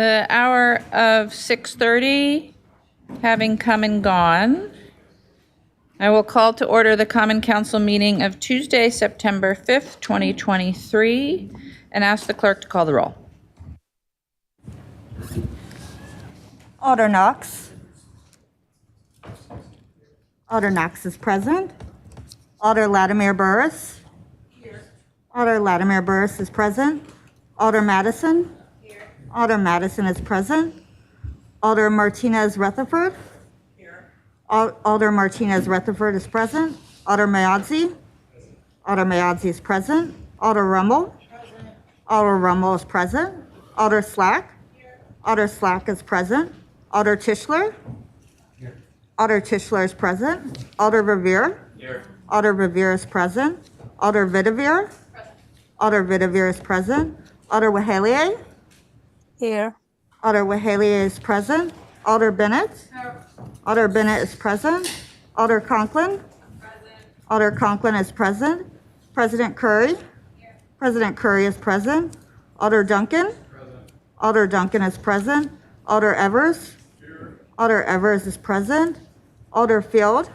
The hour of 6:30 having come and gone, I will call to order the Common Council meeting of Tuesday, September 5th, 2023, and ask the clerk to call the roll. Alder Knox. Alder Knox is present. Alder Latimer Burris. Here. Alder Latimer Burris is present. Alder Madison. Here. Alder Madison is present. Alder Martinez Rutherford. Here. Alder Martinez Rutherford is present. Alder Mayadzi. Alder Mayadzi is present. Alder Rummel. Present. Alder Rummel is present. Alder Slack. Here. Alder Slack is present. Alder Tischler. Here. Alder Tischler is present. Alder Revere. Here. Alder Revere is present. Alder Vidavere. Present. Alder Vidavere is present. Alder Wahalier. Here. Alder Wahalier is present. Alder Bennett. Here. Alder Bennett is present. Alder Conklin. Present. Alder Conklin is present. President Curry. Here. President Curry is present. Alder Duncan. Present. Alder Duncan is present. Alder Evers. Here. Alder Evers is present. Alder Field.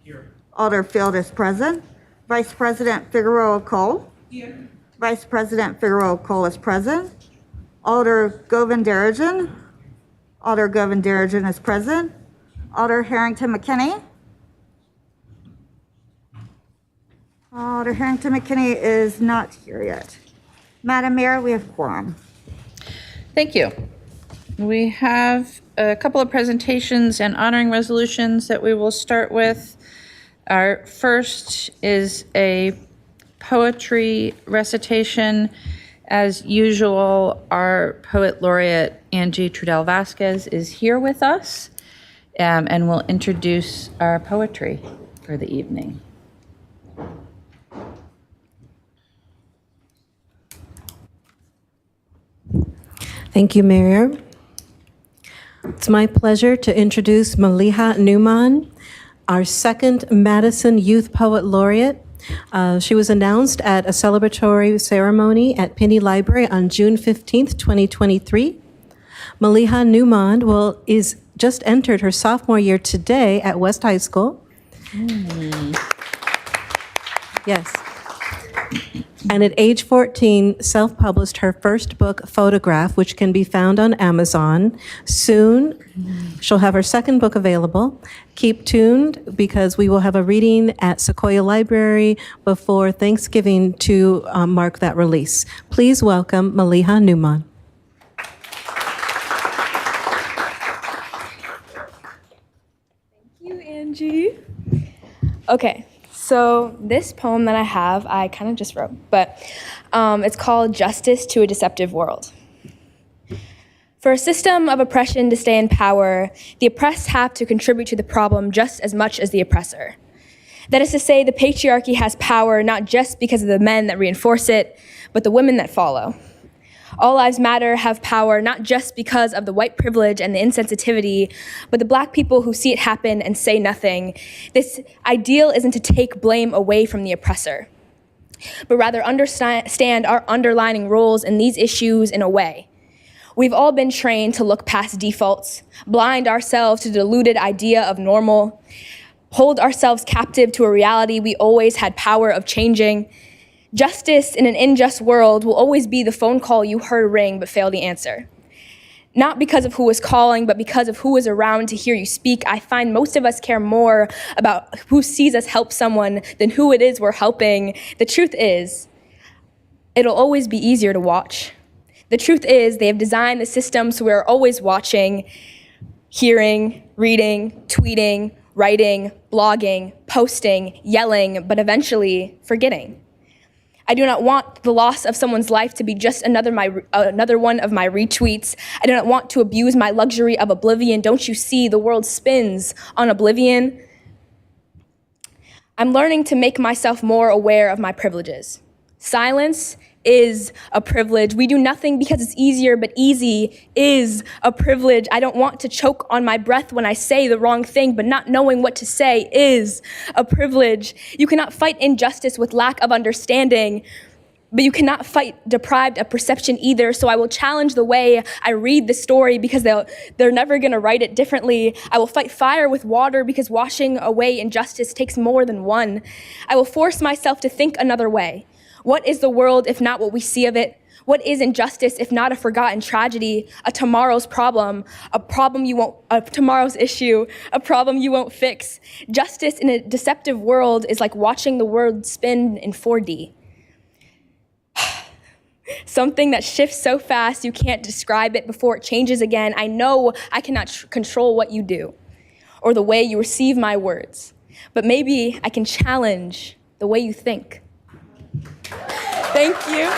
Here. Alder Field is present. Vice President Figueroa Cole. Here. Vice President Figueroa Cole is present. Alder Govindarajan. Alder Govindarajan is present. Alder Harrington McKinney. Alder Harrington McKinney is not here yet. Madam Mayor, we have quorum. Thank you. We have a couple of presentations and honoring resolutions that we will start with. Our first is a poetry recitation. As usual, our poet laureate, Angie Trudell Vasquez, is here with us and will introduce our poetry for the evening. Thank you, Mayor. It's my pleasure to introduce Maliha Newman, our second Madison Youth Poet Laureate. She was announced at a celebratory ceremony at Penny Library on June 15th, 2023. Maliha Newman is just entered her sophomore year today at West High School. Yes. And at age 14, self-published her first book, Photograph, which can be found on Amazon. Soon, she'll have her second book available. Keep tuned because we will have a reading at Sequoia Library before Thanksgiving to mark that release. Please welcome Maliha Newman. Thank you, Angie. Okay. So this poem that I have, I kind of just wrote, but it's called Justice to a Deceptive World. For a system of oppression to stay in power, the oppressed have to contribute to the problem just as much as the oppressor. That is to say, the patriarchy has power not just because of the men that reinforce it, but the women that follow. All Lives Matter have power not just because of the white privilege and the insensitivity, but the Black people who see it happen and say nothing. This ideal isn't to take blame away from the oppressor, but rather understand our underlying roles in these issues in a way. We've all been trained to look past defaults, blind ourselves to the deluded idea of normal, hold ourselves captive to a reality we always had power of changing. Justice in an unjust world will always be the phone call you heard ring but failed to answer. Not because of who is calling, but because of who is around to hear you speak. I find most of us care more about who sees us help someone than who it is we're helping. The truth is, it'll always be easier to watch. The truth is, they have designed the system so we're always watching, hearing, reading, tweeting, writing, blogging, posting, yelling, but eventually forgetting. I do not want the loss of someone's life to be just another one of my retweets. I do not want to abuse my luxury of oblivion. Don't you see the world spins on oblivion? I'm learning to make myself more aware of my privileges. Silence is a privilege. We do nothing because it's easier, but easy is a privilege. I don't want to choke on my breath when I say the wrong thing, but not knowing what to say is a privilege. You cannot fight injustice with lack of understanding. But you cannot fight deprived of perception either, so I will challenge the way I read the story because they're never gonna write it differently. I will fight fire with water because washing away injustice takes more than one. I will force myself to think another way. What is the world if not what we see of it? What is injustice if not a forgotten tragedy, a tomorrow's problem, a tomorrow's issue, a problem you won't fix? Justice in a deceptive world is like watching the world spin in 4D. Something that shifts so fast you can't describe it before it changes again. I know I cannot control what you do or the way you receive my words, but maybe I can challenge the way you think. Thank you.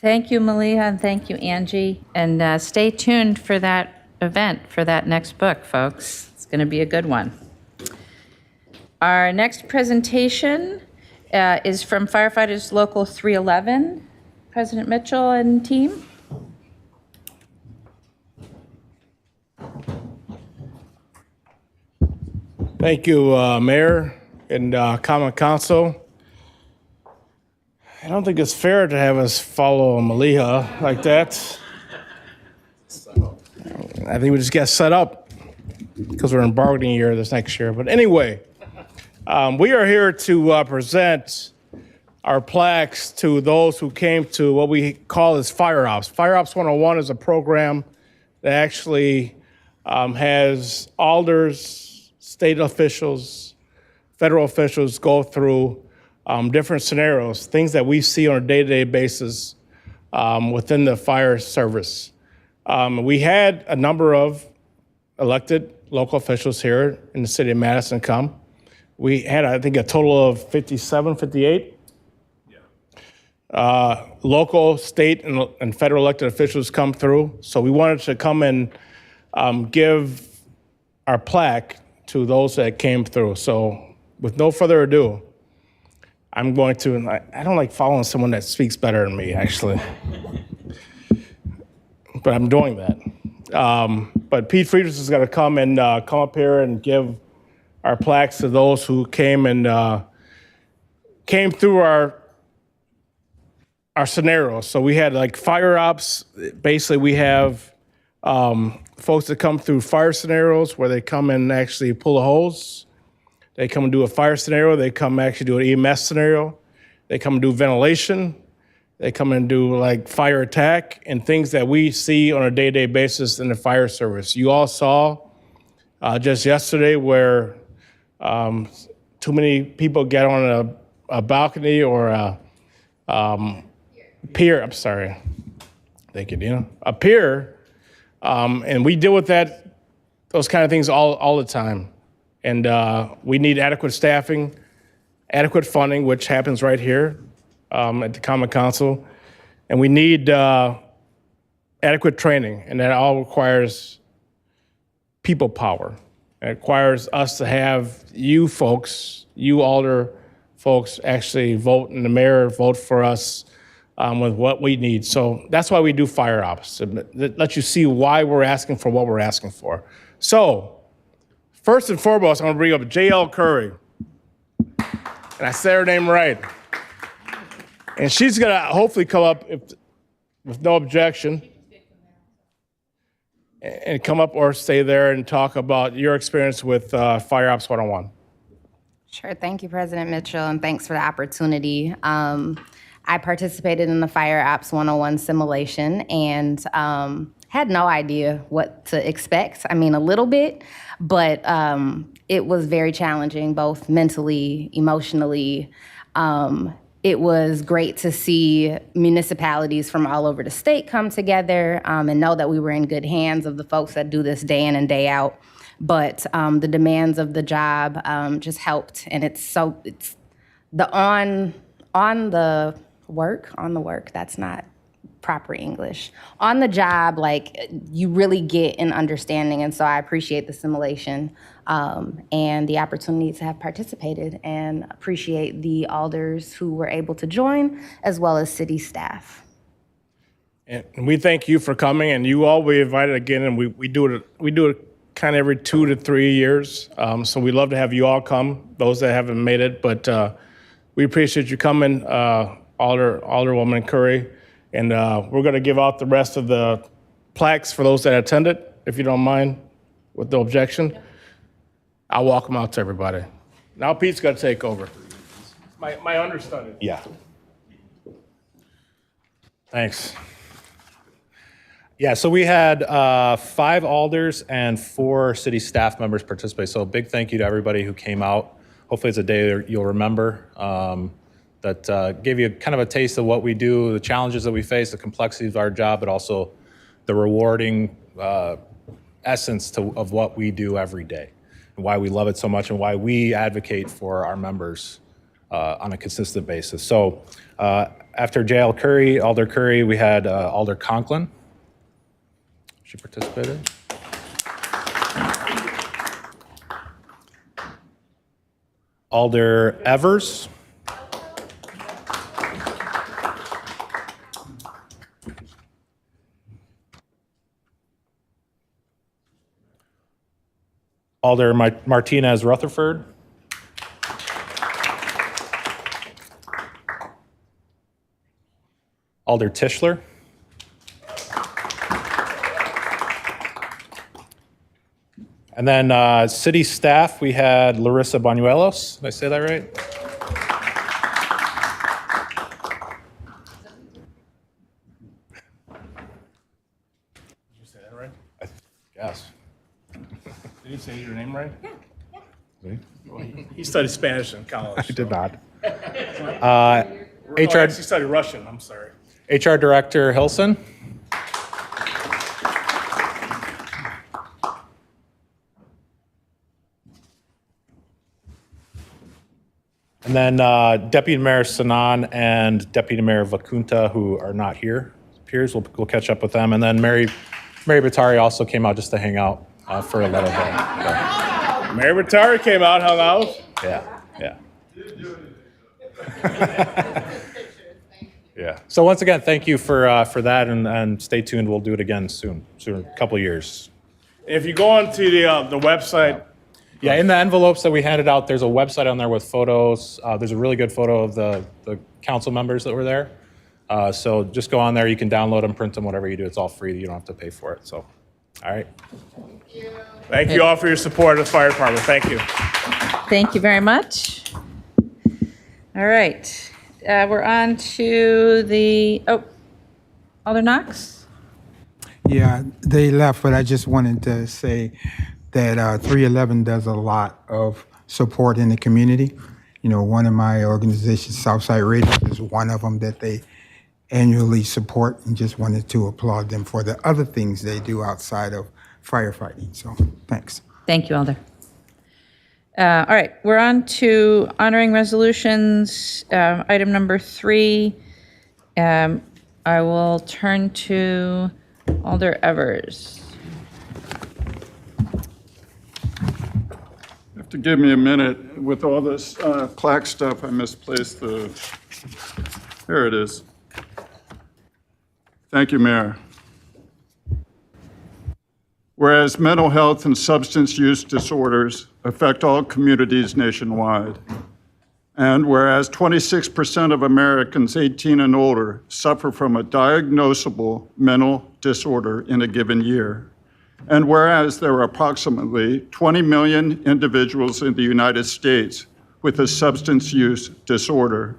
Thank you, Maliha, and thank you, Angie. And stay tuned for that event, for that next book, folks. It's going to be a good one. Our next presentation is from Firefighters Local 311. President Mitchell and team. Thank you, Mayor and Common Council. I don't think it's fair to have us follow Maliha like that. I think we just got set up because we're in bargaining year this next year. But anyway, we are here to present our plaques to those who came to what we call as Fire Ops. Fire Ops 101 is a program that actually has alders, state officials, federal officials go through different scenarios, things that we see on a day-to-day basis within the fire service. We had a number of elected local officials here in the city of Madison come. We had, I think, a total of 57, 58. Local, state, and federal elected officials come through. So we wanted to come and give our plaque to those that came through. So with no further ado, I'm going to, and I don't like following someone that speaks better than me, actually. But I'm doing that. But Pete Friedrichs is going to come up here and give our plaques to those who came and came through our scenarios. So we had like fire ops. Basically, we have folks that come through fire scenarios where they come and actually pull a hose. They come and do a fire scenario. They come actually do an EMS scenario. They come and do ventilation. They come and do like fire attack and things that we see on a day-to-day basis in the fire service. You all saw just yesterday where too many people get on a balcony or a pier. I'm sorry. Thank you, Dina. A pier. And we deal with those kind of things all the time. And we need adequate staffing, adequate funding, which happens right here at the Common Council. And we need adequate training, and that all requires people power. It requires us to have you folks, you alder folks, actually vote, and the mayor vote for us with what we need. So that's why we do fire ops, to let you see why we're asking for what we're asking for. So, first and foremost, I'm going to bring up J.L. Curry. And I said her name right. And she's going to hopefully come up with no objection and come up or stay there and talk about your experience with Fire Ops 101. Sure. Thank you, President Mitchell, and thanks for the opportunity. I participated in the Fire Ops 101 simulation and had no idea what to expect. I mean, a little bit, but it was very challenging, both mentally, emotionally. It was great to see municipalities from all over the state come together and know that we were in good hands of the folks that do this day in and day out. But the demands of the job just helped, and it's the on the work. That's not proper English. On the job, like, you really get an understanding, and so I appreciate the simulation and the opportunity to have participated, and appreciate the alders who were able to join, as well as city staff. And we thank you for coming, and you all be invited again, and we do it kind of every 2 to 3 years. So we love to have you all come, those that haven't made it, but we appreciate you coming, Alderwoman Curry, and we're going to give out the rest of the plaques for those that attended, if you don't mind, with no objection. I'll walk them out to everybody. Now Pete's got to take over. My understudy. Yeah. Thanks. Yeah, so we had 5 alders and 4 city staff members participate. So a big thank you to everybody who came out. Hopefully it's a day that you'll remember that gave you kind of a taste of what we do, the challenges that we face, the complexities of our job, but also the rewarding essence of what we do every day and why we love it so much and why we advocate for our members on a consistent basis. So after J.L. Curry, Alder Curry, we had Alder Conklin. She participated. Alder Evers. Alder Martinez Rutherford. Alder Tischler. And then city staff, we had Larissa Banuelos. Did I say that right? Did you say that right? Yes. Did you say your name right? Yeah. He studied Spanish in college. I did not. He studied Russian, I'm sorry. HR Director Hilson. And then Deputy Mayor Sanan and Deputy Mayor Vakunta, who are not here, peers, we'll catch up with them. And then Mary Batari also came out just to hang out for a little bit. Mary Batari came out, hung out. Yeah. Yeah. So once again, thank you for that, and stay tuned. We'll do it again soon, a couple of years. If you go onto the website, Yeah, in the envelopes that we handed out, there's a website on there with photos. There's a really good photo of the council members that were there. So just go on there. You can download them, print them, whatever you do. It's all free. You don't have to pay for it. So, all right. thank you all for your support of the fire department. Thank you. Thank you very much. All right, we're on to Alder Knox? Yeah, they left, but I just wanted to say that 311 does a lot of support in the community. You know, one of my organizations, Southside Radio, is one of them that they annually support, and just wanted to applaud them for the other things they do outside of firefighting. So, thanks. Thank you, Alder. All right, we're on to honoring resolutions. Item number 3. I will turn to Alder Evers. You have to give me a minute. With all this plaque stuff, I misplaced here it is. Thank you, Mayor. Whereas mental health and substance use disorders affect all communities nationwide, and whereas 26% of Americans 18 and older suffer from a diagnosable mental disorder in a given year, and whereas there are approximately 20 million individuals in the United States with a substance use disorder,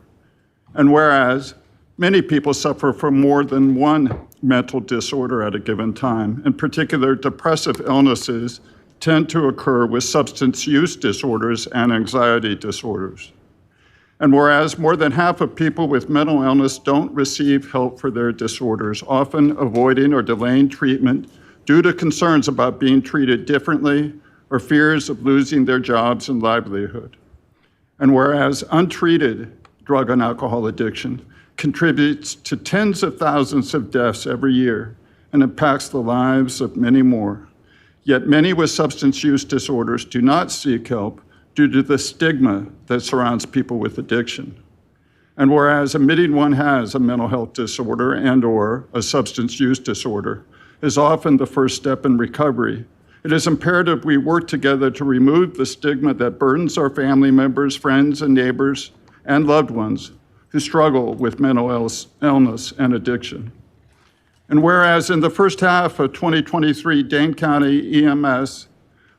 and whereas many people suffer from more than one mental disorder at a given time. In particular, depressive illnesses tend to occur with substance use disorders and anxiety disorders. And whereas more than half of people with mental illness don't receive help for their disorders, often avoiding or delaying treatment due to concerns about being treated differently or fears of losing their jobs and livelihood. And whereas untreated drug and alcohol addiction contributes to tens of thousands of deaths every year and impacts the lives of many more. Yet many with substance use disorders do not seek help due to the stigma that surrounds people with addiction. And whereas admitting one has a mental health disorder and/or a substance use disorder is often the first step in recovery, it is imperative we work together to remove the stigma that burdens our family members, friends, and neighbors, and loved ones who struggle with mental illness and addiction. And whereas in the first half of 2023, Dane County EMS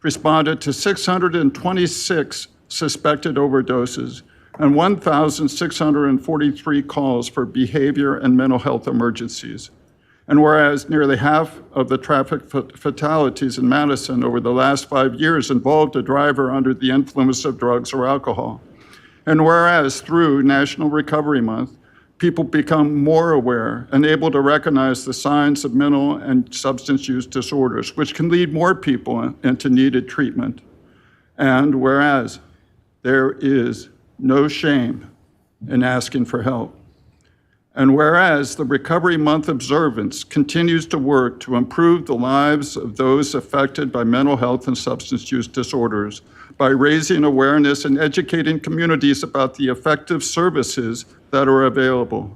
responded to 626 suspected overdoses and 1,643 calls for behavior and mental health emergencies. And whereas nearly half of the traffic fatalities in Madison over the last 5 years involved a driver under the influence of drugs or alcohol. And whereas through National Recovery Month, people become more aware and able to recognize the signs of mental and substance use disorders, which can lead more people into needed treatment. And whereas there is no shame in asking for help. And whereas the Recovery Month observance continues to work to improve the lives of those affected by mental health and substance use disorders by raising awareness and educating communities about the effective services that are available.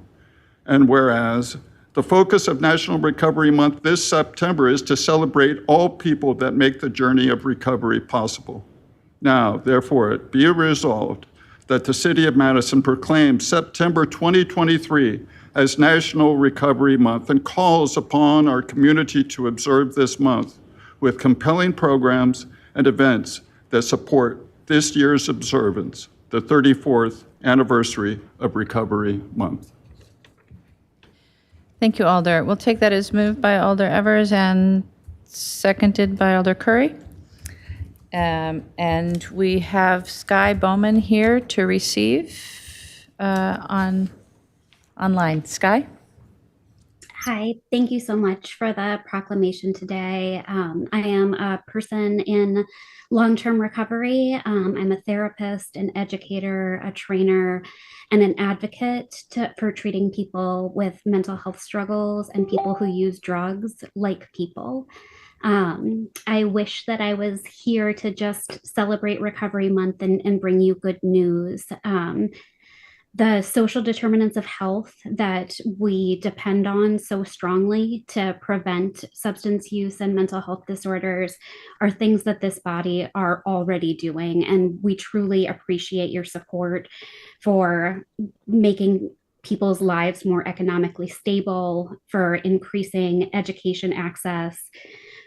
And whereas the focus of National Recovery Month this September is to celebrate all people that make the journey of recovery possible. Now, therefore, it be resolved that the City of Madison proclaims September 2023 as National Recovery Month and calls upon our community to observe this month with compelling programs and events that support this year's observance, the 34th anniversary of Recovery Month. Thank you, Alder. We'll take that as moved by Alder Evers and seconded by Alder Curry. And we have Sky Bowman here to receive online. Sky? Hi, thank you so much for the proclamation today. I am a person in long-term recovery. I'm a therapist, an educator, a trainer, and an advocate for treating people with mental health struggles and people who use drugs like people. I wish that I was here to just celebrate Recovery Month and bring you good news. The social determinants of health that we depend on so strongly to prevent substance use and mental health disorders are things that this body are already doing. And we truly appreciate your support for making people's lives more economically stable, for increasing education access,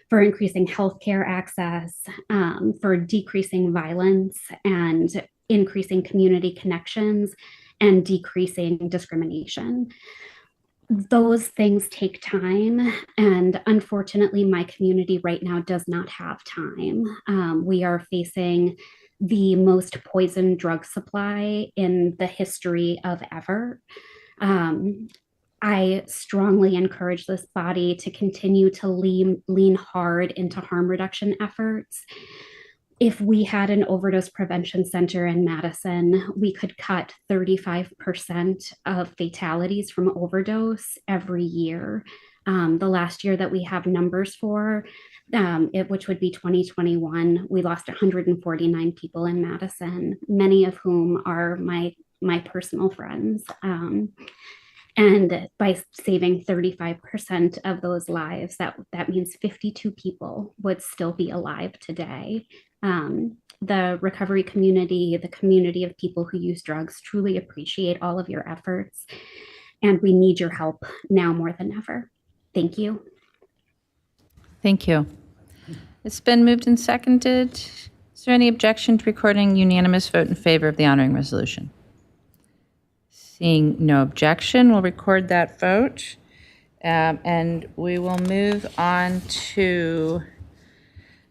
for increasing healthcare access, for decreasing violence and increasing community connections and decreasing discrimination. Those things take time, and unfortunately, my community right now does not have time. We are facing the most poisoned drug supply in the history of ever. I strongly encourage this body to continue to lean hard into harm reduction efforts. If we had an overdose prevention center in Madison, we could cut 35% of fatalities from overdose every year. The last year that we have numbers for, which would be 2021, we lost 149 people in Madison, many of whom are my personal friends. And by saving 35% of those lives, that means 52 people would still be alive today. The recovery community, the community of people who use drugs, truly appreciate all of your efforts. And we need your help now more than ever. Thank you. Thank you. It's been moved and seconded. Is there any objection to recording unanimous vote in favor of the honoring resolution? Seeing no objection, we'll record that vote. And we will move on to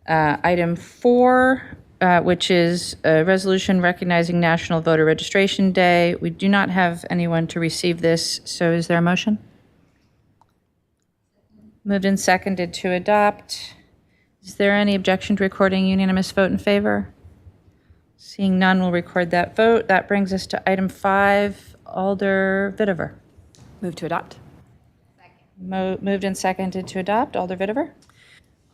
item 4, which is a resolution recognizing National Voter Registration Day. We do not have anyone to receive this, so is there a motion? Moved and seconded to adopt. Is there any objection to recording unanimous vote in favor? Seeing none, we'll record that vote. That brings us to item 5. Alder Vitever. Move to adopt. Moved and seconded to adopt. Alder Vitever.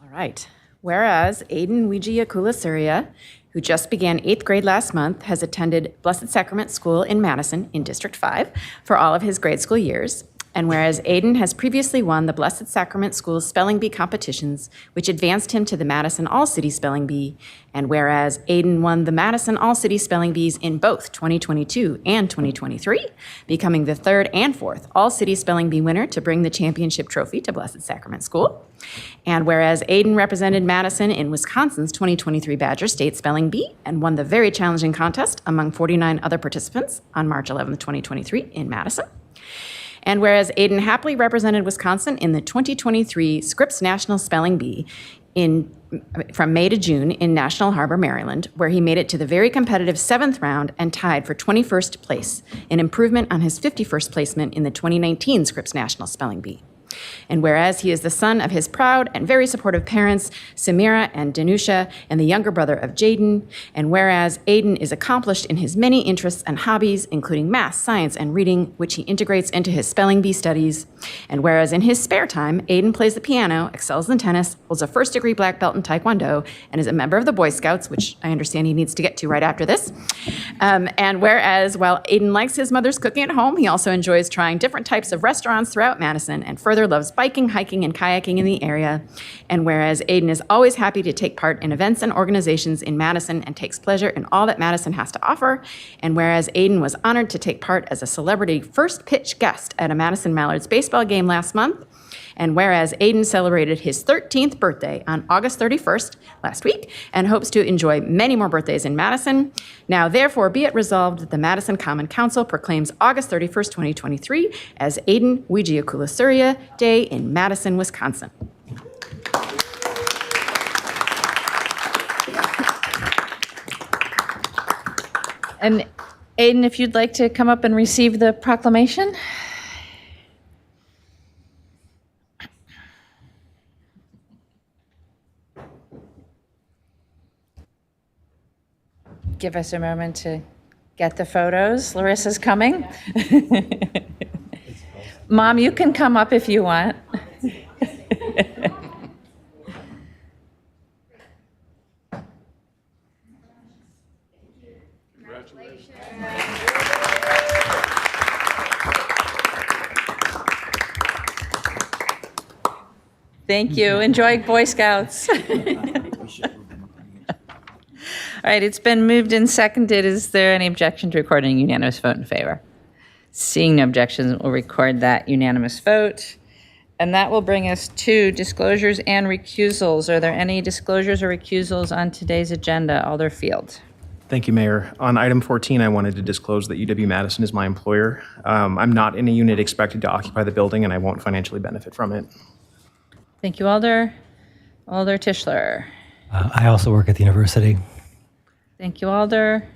All right. Whereas Aiden Wijaya Surya who just began 8th grade last month, has attended Blessed Sacrament School in Madison in District 5 for all of his grade school years. And whereas Aiden has previously won the Blessed Sacrament School Spelling Bee competitions, which advanced him to the Madison All-City Spelling Bee, and whereas Aiden won the Madison All-City Spelling Bees in both 2022 and 2023, becoming the 3rd and 4th All-City Spelling Bee winner to bring the championship trophy to Blessed Sacrament School. And whereas Aiden represented Madison in Wisconsin's 2023 Badger State Spelling Bee and won the very challenging contest among 49 other participants on March 11, 2023 in Madison. And whereas Aiden happily represented Wisconsin in the 2023 Scripps National Spelling Bee from May to June in National Harbor, Maryland, where he made it to the very competitive 7th round and tied for 21st place, an improvement on his 51st placement in the 2019 Scripps National Spelling Bee. And whereas he is the son of his proud and very supportive parents, Samira and Danusha, and the younger brother of Jaden, and whereas Aiden is accomplished in his many interests and hobbies, including math, science, and reading, which he integrates into his spelling bee studies, and whereas in his spare time, Aiden plays the piano, excels in tennis, holds a first-degree black belt in Taekwondo, and is a member of the Boy Scouts, which I understand he needs to get to right after this. And whereas while Aiden likes his mother's cooking at home, he also enjoys trying different types of restaurants throughout Madison, and further loves biking, hiking, and kayaking in the area. And whereas Aiden is always happy to take part in events and organizations in Madison and takes pleasure in all that Madison has to offer. And whereas Aiden was honored to take part as a celebrity first pitch guest at a Madison Mallards baseball game last month. And whereas Aiden celebrated his 13th birthday on August 31st last week and hopes to enjoy many more birthdays in Madison, now therefore be it resolved that the Madison Common Council proclaims August 31st, 2023 as Aiden Wijiakulasuriya Day in Madison, Wisconsin. And Aiden, if you'd like to come up and receive the proclamation. Give us a moment to get the photos. Larissa's coming. Mom, you can come up if you want. Thank you. Enjoy Boy Scouts. All right, it's been moved and seconded. Is there any objection to recording a unanimous vote in favor? Seeing no objections, we'll record that unanimous vote. And that will bring us to disclosures and recusals. Are there any disclosures or recusals on today's agenda? Alder Field. Thank you, Mayor. On item 14, I wanted to disclose that UW-Madison is my employer. I'm not in a unit expected to occupy the building, and I won't financially benefit from it. Thank you, Alder. Alder Tischler. I also work at the university. Thank you, Alder. Are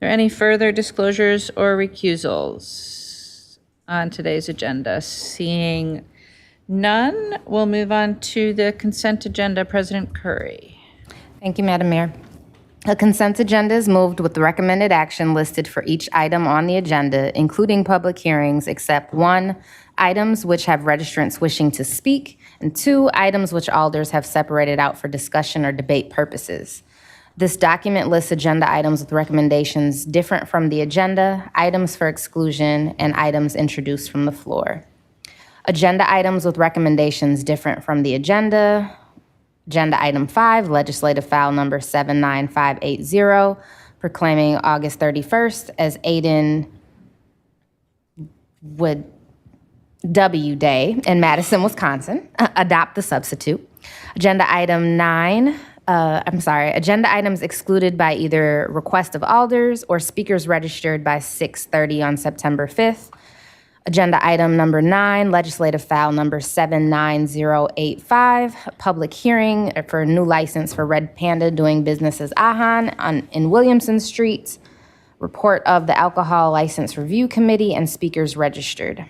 there any further disclosures or recusals on today's agenda? Seeing none, we'll move on to the consent agenda. President Curry. Thank you, Madam Mayor. A consent agenda is moved with the recommended action listed for each item on the agenda, including public hearings, except 1, items which have registrants wishing to speak, and 2, items which alders have separated out for discussion or debate purposes. This document lists agenda items with recommendations different from the agenda, items for exclusion, and items introduced from the floor. Agenda items with recommendations different from the agenda. Agenda item 5, legislative file number 79580, proclaiming August 31st as Aiden W. Day in Madison, Wisconsin. Adopt the substitute. Agenda item 9, agenda items excluded by either request of alders or speakers registered by 6:30 on September 5th. Agenda item number 9, legislative file number 79085, public hearing for a new license for Red Panda doing business as Ahan in Williamson Street. Report of the Alcohol License Review Committee and speakers registered.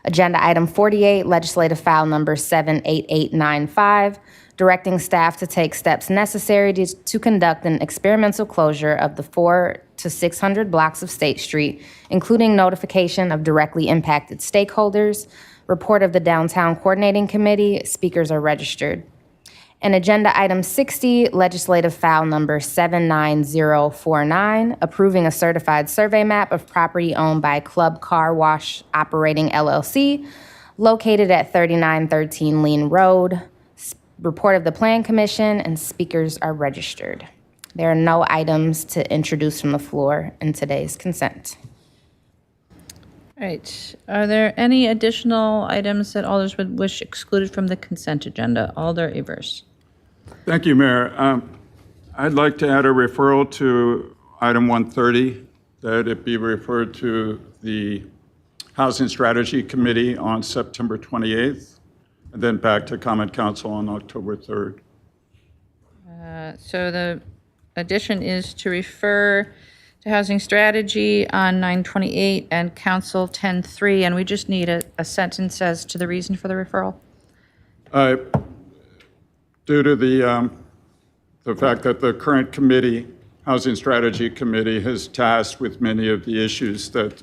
Agenda item 48, legislative file number 78895, directing staff to take steps necessary to conduct an experimental closure of the 400 to 600 blocks of State Street, including notification of directly impacted stakeholders. Report of the Downtown Coordinating Committee, speakers are registered. And agenda item 60, legislative file number 79049, approving a certified survey map of property owned by Club Car Wash Operating LLC, located at 3913 Lean Road. Report of the Plan Commission, and speakers are registered. There are no items to introduce from the floor in today's consent. All right. Are there any additional items that alders would wish excluded from the consent agenda? Alder Evers. Thank you, Mayor. I'd like to add a referral to item 130, that it be referred to the Housing Strategy Committee on September 28th, and then back to Common Council on October 3rd. So the addition is to refer to Housing Strategy on 9/28 and Council 10/3, and we just need a sentence as to the reason for the referral. Due to the fact that the current committee, Housing Strategy Committee, has tasked with many of the issues that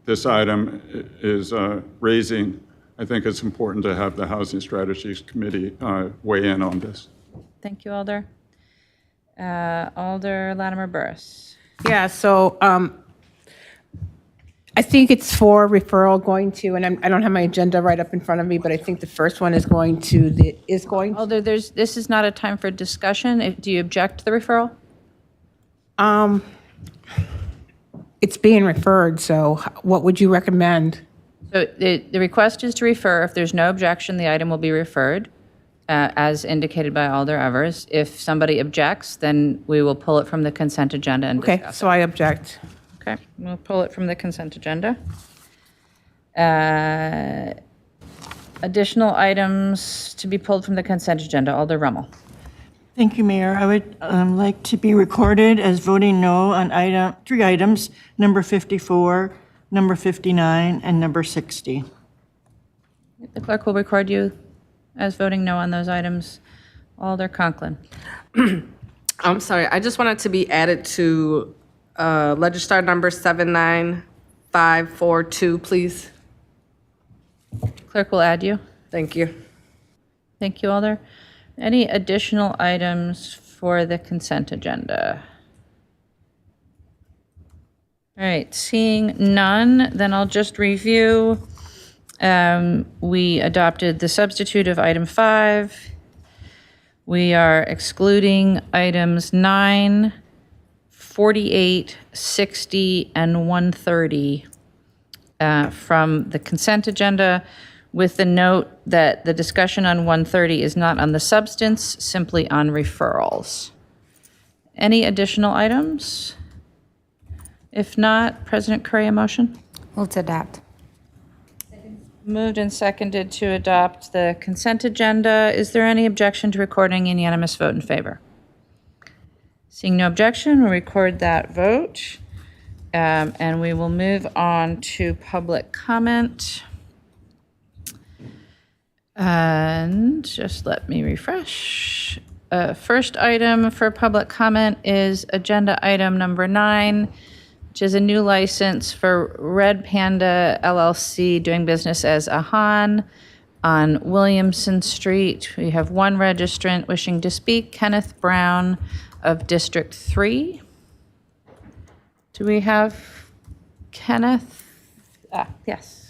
this item is raising, I think it's important to have the Housing Strategy Committee weigh in on this. Thank you, Alder. Alder Latimer Burris. Yeah, so I think it's for referral going to, and I don't have my agenda right up in front of me, but I think the first one is going to Alder, this is not a time for discussion. Do you object to the referral? It's being referred, so what would you recommend? So the request is to refer. If there's no objection, the item will be referred, as indicated by Alder Evers. If somebody objects, then we will pull it from the consent agenda and Okay, discuss so I object. it. Okay, we'll pull it from the consent agenda. Additional items to be pulled from the consent agenda. Alder Rummel. Thank you, Mayor. I would like to be recorded as voting no on three items, number 54, number 59, and number 60. The clerk will record you as voting no on those items. Alder Conklin. I'm sorry, I just wanted to be added to Legistar number 79542, please. Clerk will add you. Thank you. Thank you, Alder. Any additional items for the consent agenda? All right, seeing none, then I'll just review. We adopted the substitute of item 5. We are excluding items 9, 48, 60, and 130 from the consent agenda, with the note that the discussion on 130 is not on the substance, simply on referrals. Any additional items? If not, President Curry, a motion? Move to adopt. Moved and seconded to adopt the consent agenda. Is there any objection to recording a unanimous vote in favor? Seeing no objection, we'll record that vote. And we will move on to public comment. And just let me refresh. First item for public comment is agenda item number 9, which is a new license for Red Panda LLC doing business as Ahan on Williamson Street. We have one registrant wishing to speak, Kenneth Brown of District 3. Do we have Kenneth? Yes.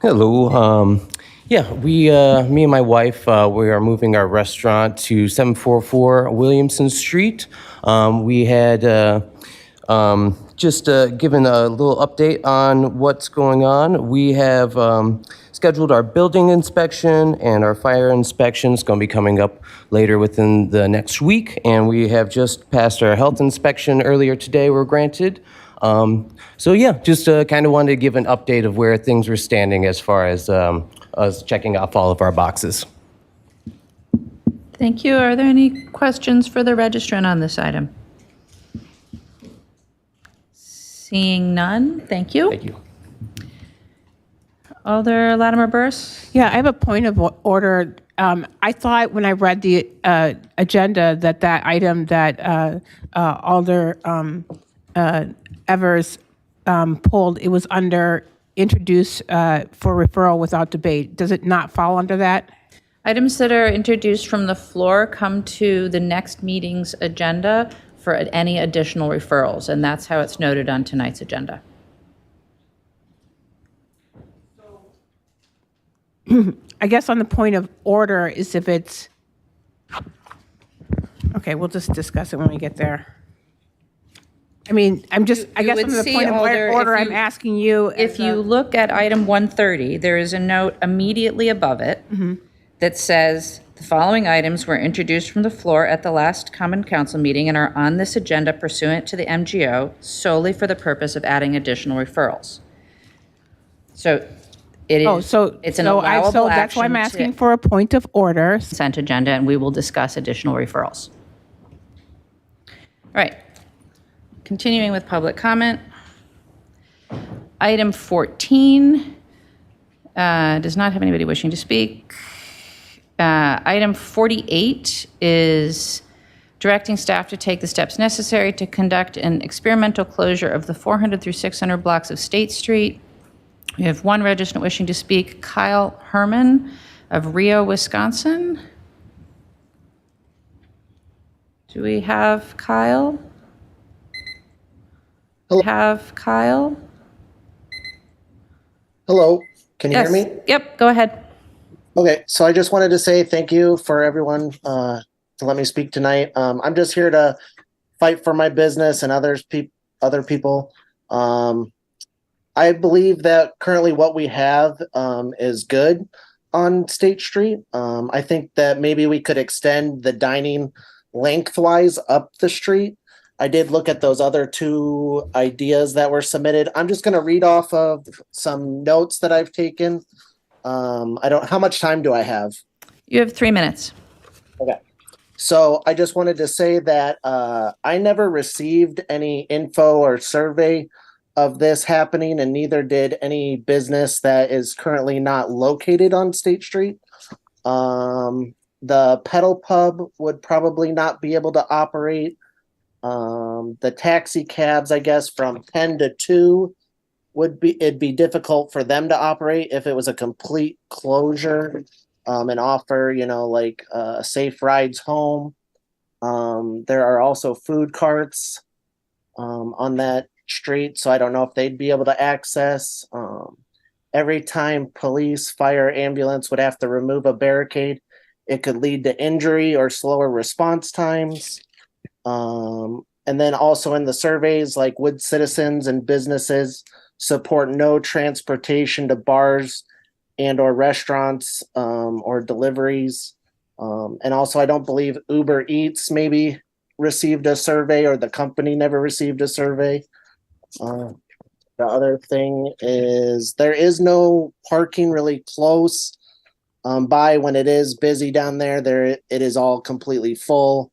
Hello. Me and my wife, we are moving our restaurant to 744 Williamson Street. We had just given a little update on what's going on. We have scheduled our building inspection and our fire inspection. It's going to be coming up later within the next week. And we have just passed our health inspection earlier today, we're granted. Just kind of wanted to give an update of where things were standing as far as us checking off all of our boxes. Thank you. Are there any questions for the registrant on this item? Seeing none, thank you. Thank you. Alder Latimer Burris? Yeah, I have a point of order. I thought when I read the agenda that item that Alder Evers pulled, it was under introduce for referral without debate, does it not fall under that? Items that are introduced from the floor come to the next meeting's agenda for any additional referrals, and that's how it's noted on tonight's agenda. I guess on the point of order is if it's, okay, we'll just discuss it when we get there. I mean, I guess would on the see, point of Alder, order, if I'm you- asking you. If you look at item 130, there is a note immediately above it that says, the following items were introduced from the floor at the last Common Council meeting and are on this agenda pursuant to the MGO solely for the purpose of adding additional referrals. So it is, it's an allowable So that's why I'm action asking to for a point of order. consent agenda, and we will discuss additional referrals. All right. Continuing with public comment. Item 14 does not have anybody wishing to speak. Item 48 is directing staff to take the steps necessary to conduct an experimental closure of the 400 through 600 blocks of State Street. We have one registrant wishing to speak, Kyle Herman of Rio, Wisconsin. Do we have Kyle? Have Kyle? Hello, can you Yes. hear me? Yep, go ahead. Okay, so I just wanted to say thank you for everyone to let me speak tonight. I'm just here to fight for my business and other people. I believe that currently what we have is good on State Street. I think that maybe we could extend the dining lengthwise up the street. I did look at those other two ideas that were submitted. I'm just going to read off of some notes that I've taken. How much time do I have? You have 3 minutes. Okay. So I just wanted to say that I never received any info or survey of this happening, and neither did any business that is currently not located on State Street. The pedal pub would probably not be able to operate. The taxi cabs, I guess, from 10 to 2 it'd be difficult for them to operate if it was a complete closure and offer, like safe rides home. There are also food carts on that street, so I don't know if they'd be able to access. Every time police, fire, ambulance would have to remove a barricade, it could lead to injury or slower response times. And then also in the surveys, like, would citizens and businesses support no transportation to bars and or restaurants or deliveries? And also, I don't believe Uber Eats maybe received a survey, or the company never received a survey. The other thing is there is no parking really close by. When it is busy down there, it is all completely full.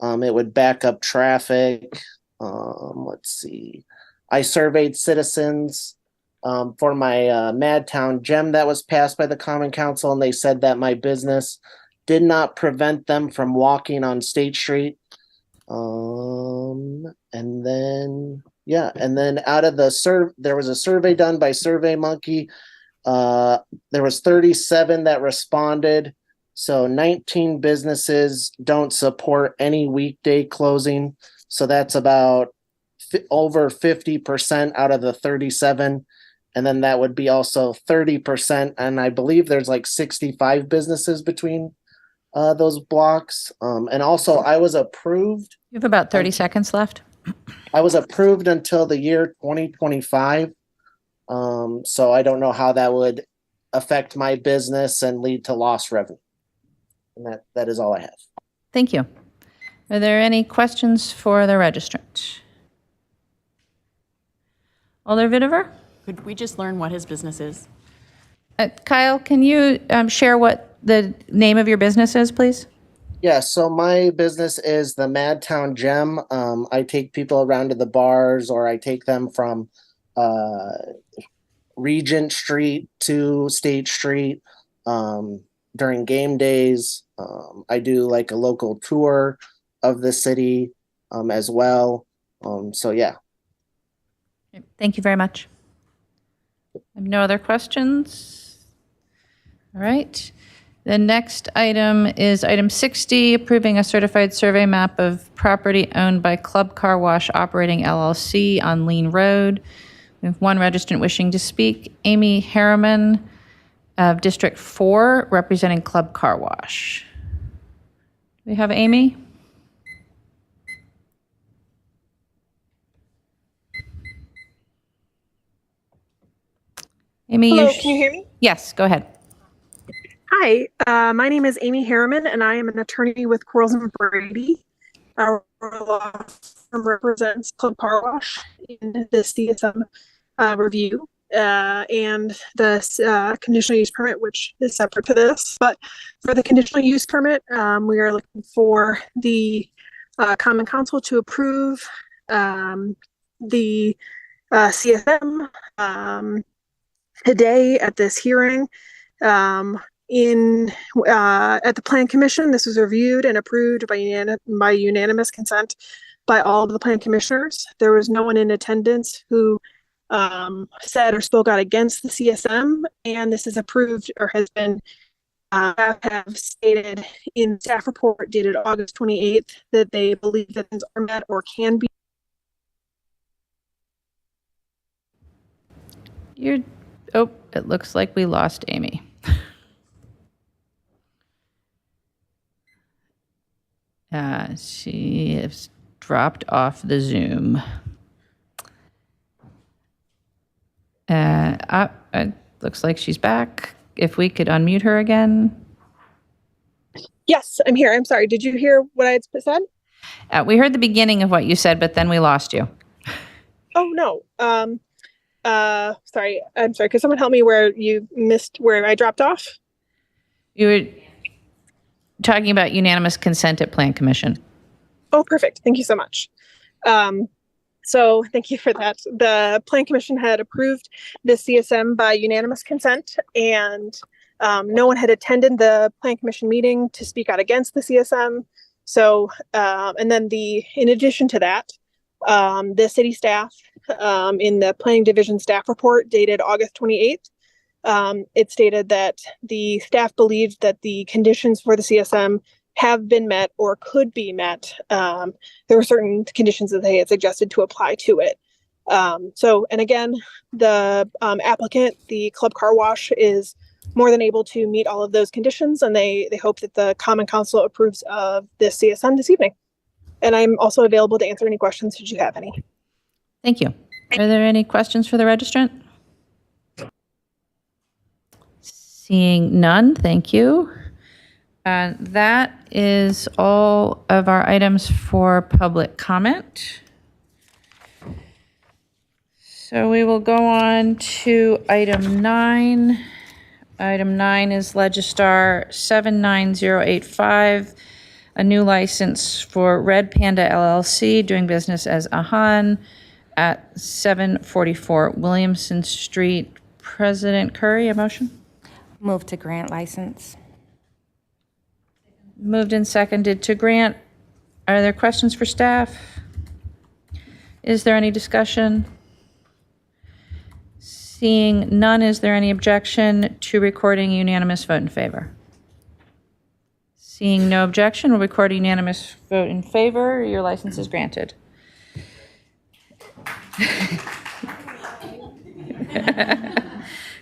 It would back up traffic. Let's see. I surveyed citizens for my Madtown gem that was passed by the Common Council, and they said that my business did not prevent them from walking on State Street. And then out of the there was a survey done by SurveyMonkey. There was 37 that responded. So 19 businesses don't support any weekday closing. So that's about over 50% out of the 37. And then that would be also 30%. And I believe there's like 65 businesses between those blocks. And also I was approved. You have about 30 seconds left. I was approved until the year 2025. So I don't know how that would affect my business and lead to lost revenue. And that is all I have. Thank you. Are there any questions for the registrant? Alder Vitever? Could we just learn what his business is? Kyle, can you share what the name of your business is, please? Yeah, so my business is the Madtown Gem. I take people around to the bars, or I take them from Regent Street to State Street during game days. I do like a local tour of the city as well. So yeah. Thank you very much. No other questions? All right. The next item is item 60, approving a certified survey map of property owned by Club Car Wash Operating LLC on Lean Road. We have one registrant wishing to speak, Amy Harriman of District 4, representing Club Car Wash. Do we have Amy? Amy, Hello, can you hear me? Yes, go ahead. Hi, my name is Amy Harriman, and I am an attorney with Quarles and Brady. Our law firm represents Club Car Wash in the CSM review and the conditional use permit, which is separate to this. But for the conditional use permit, we are looking for the Common Council to approve the CSM today at this hearing. At the Plan Commission, this was reviewed and approved by unanimous consent by all of the Plan Commissioners. There was no one in attendance who said or spoke out against the CSM, and this is approved or has been have stated in staff report dated August 28th that they believe that things are met or can be. It looks like we lost Amy. She has dropped off the Zoom. It looks like she's back. If we could unmute her again. Yes, I'm here. I'm sorry. Did you hear what I had said? We heard the beginning of what you said, but then we lost you. Oh, no. Sorry. I'm sorry. Could someone help me where you missed where I dropped off? You were talking about unanimous consent at Plan Commission. Oh, perfect. Thank you so much. So thank you for that. The Plan Commission had approved the CSM by unanimous consent, and no one had attended the Plan Commission meeting to speak out against the CSM. So, and then in addition to that, the city staff in the Planning Division staff report dated August 28th, it stated that the staff believed that the conditions for the CSM have been met or could be met. There were certain conditions that they had suggested to apply to it. And again, the applicant, the Club Car Wash, is more than able to meet all of those conditions, and they hope that the Common Council approves of this CSM this evening. And I'm also available to answer any questions should you have any. Thank you. Are there any questions for the registrant? Seeing none, thank you. That is all of our items for public comment. So we will go on to item 9. Item 9 is Legistar 79085, a new license for Red Panda LLC, doing business as Ahan at 744 Williamson Street. President Curry, a motion? Move to grant license. Moved and seconded to grant. Are there questions for staff? Is there any discussion? Seeing none, is there any objection to recording unanimous vote in favor? Seeing no objection, we'll record a unanimous vote in favor. Your license is granted.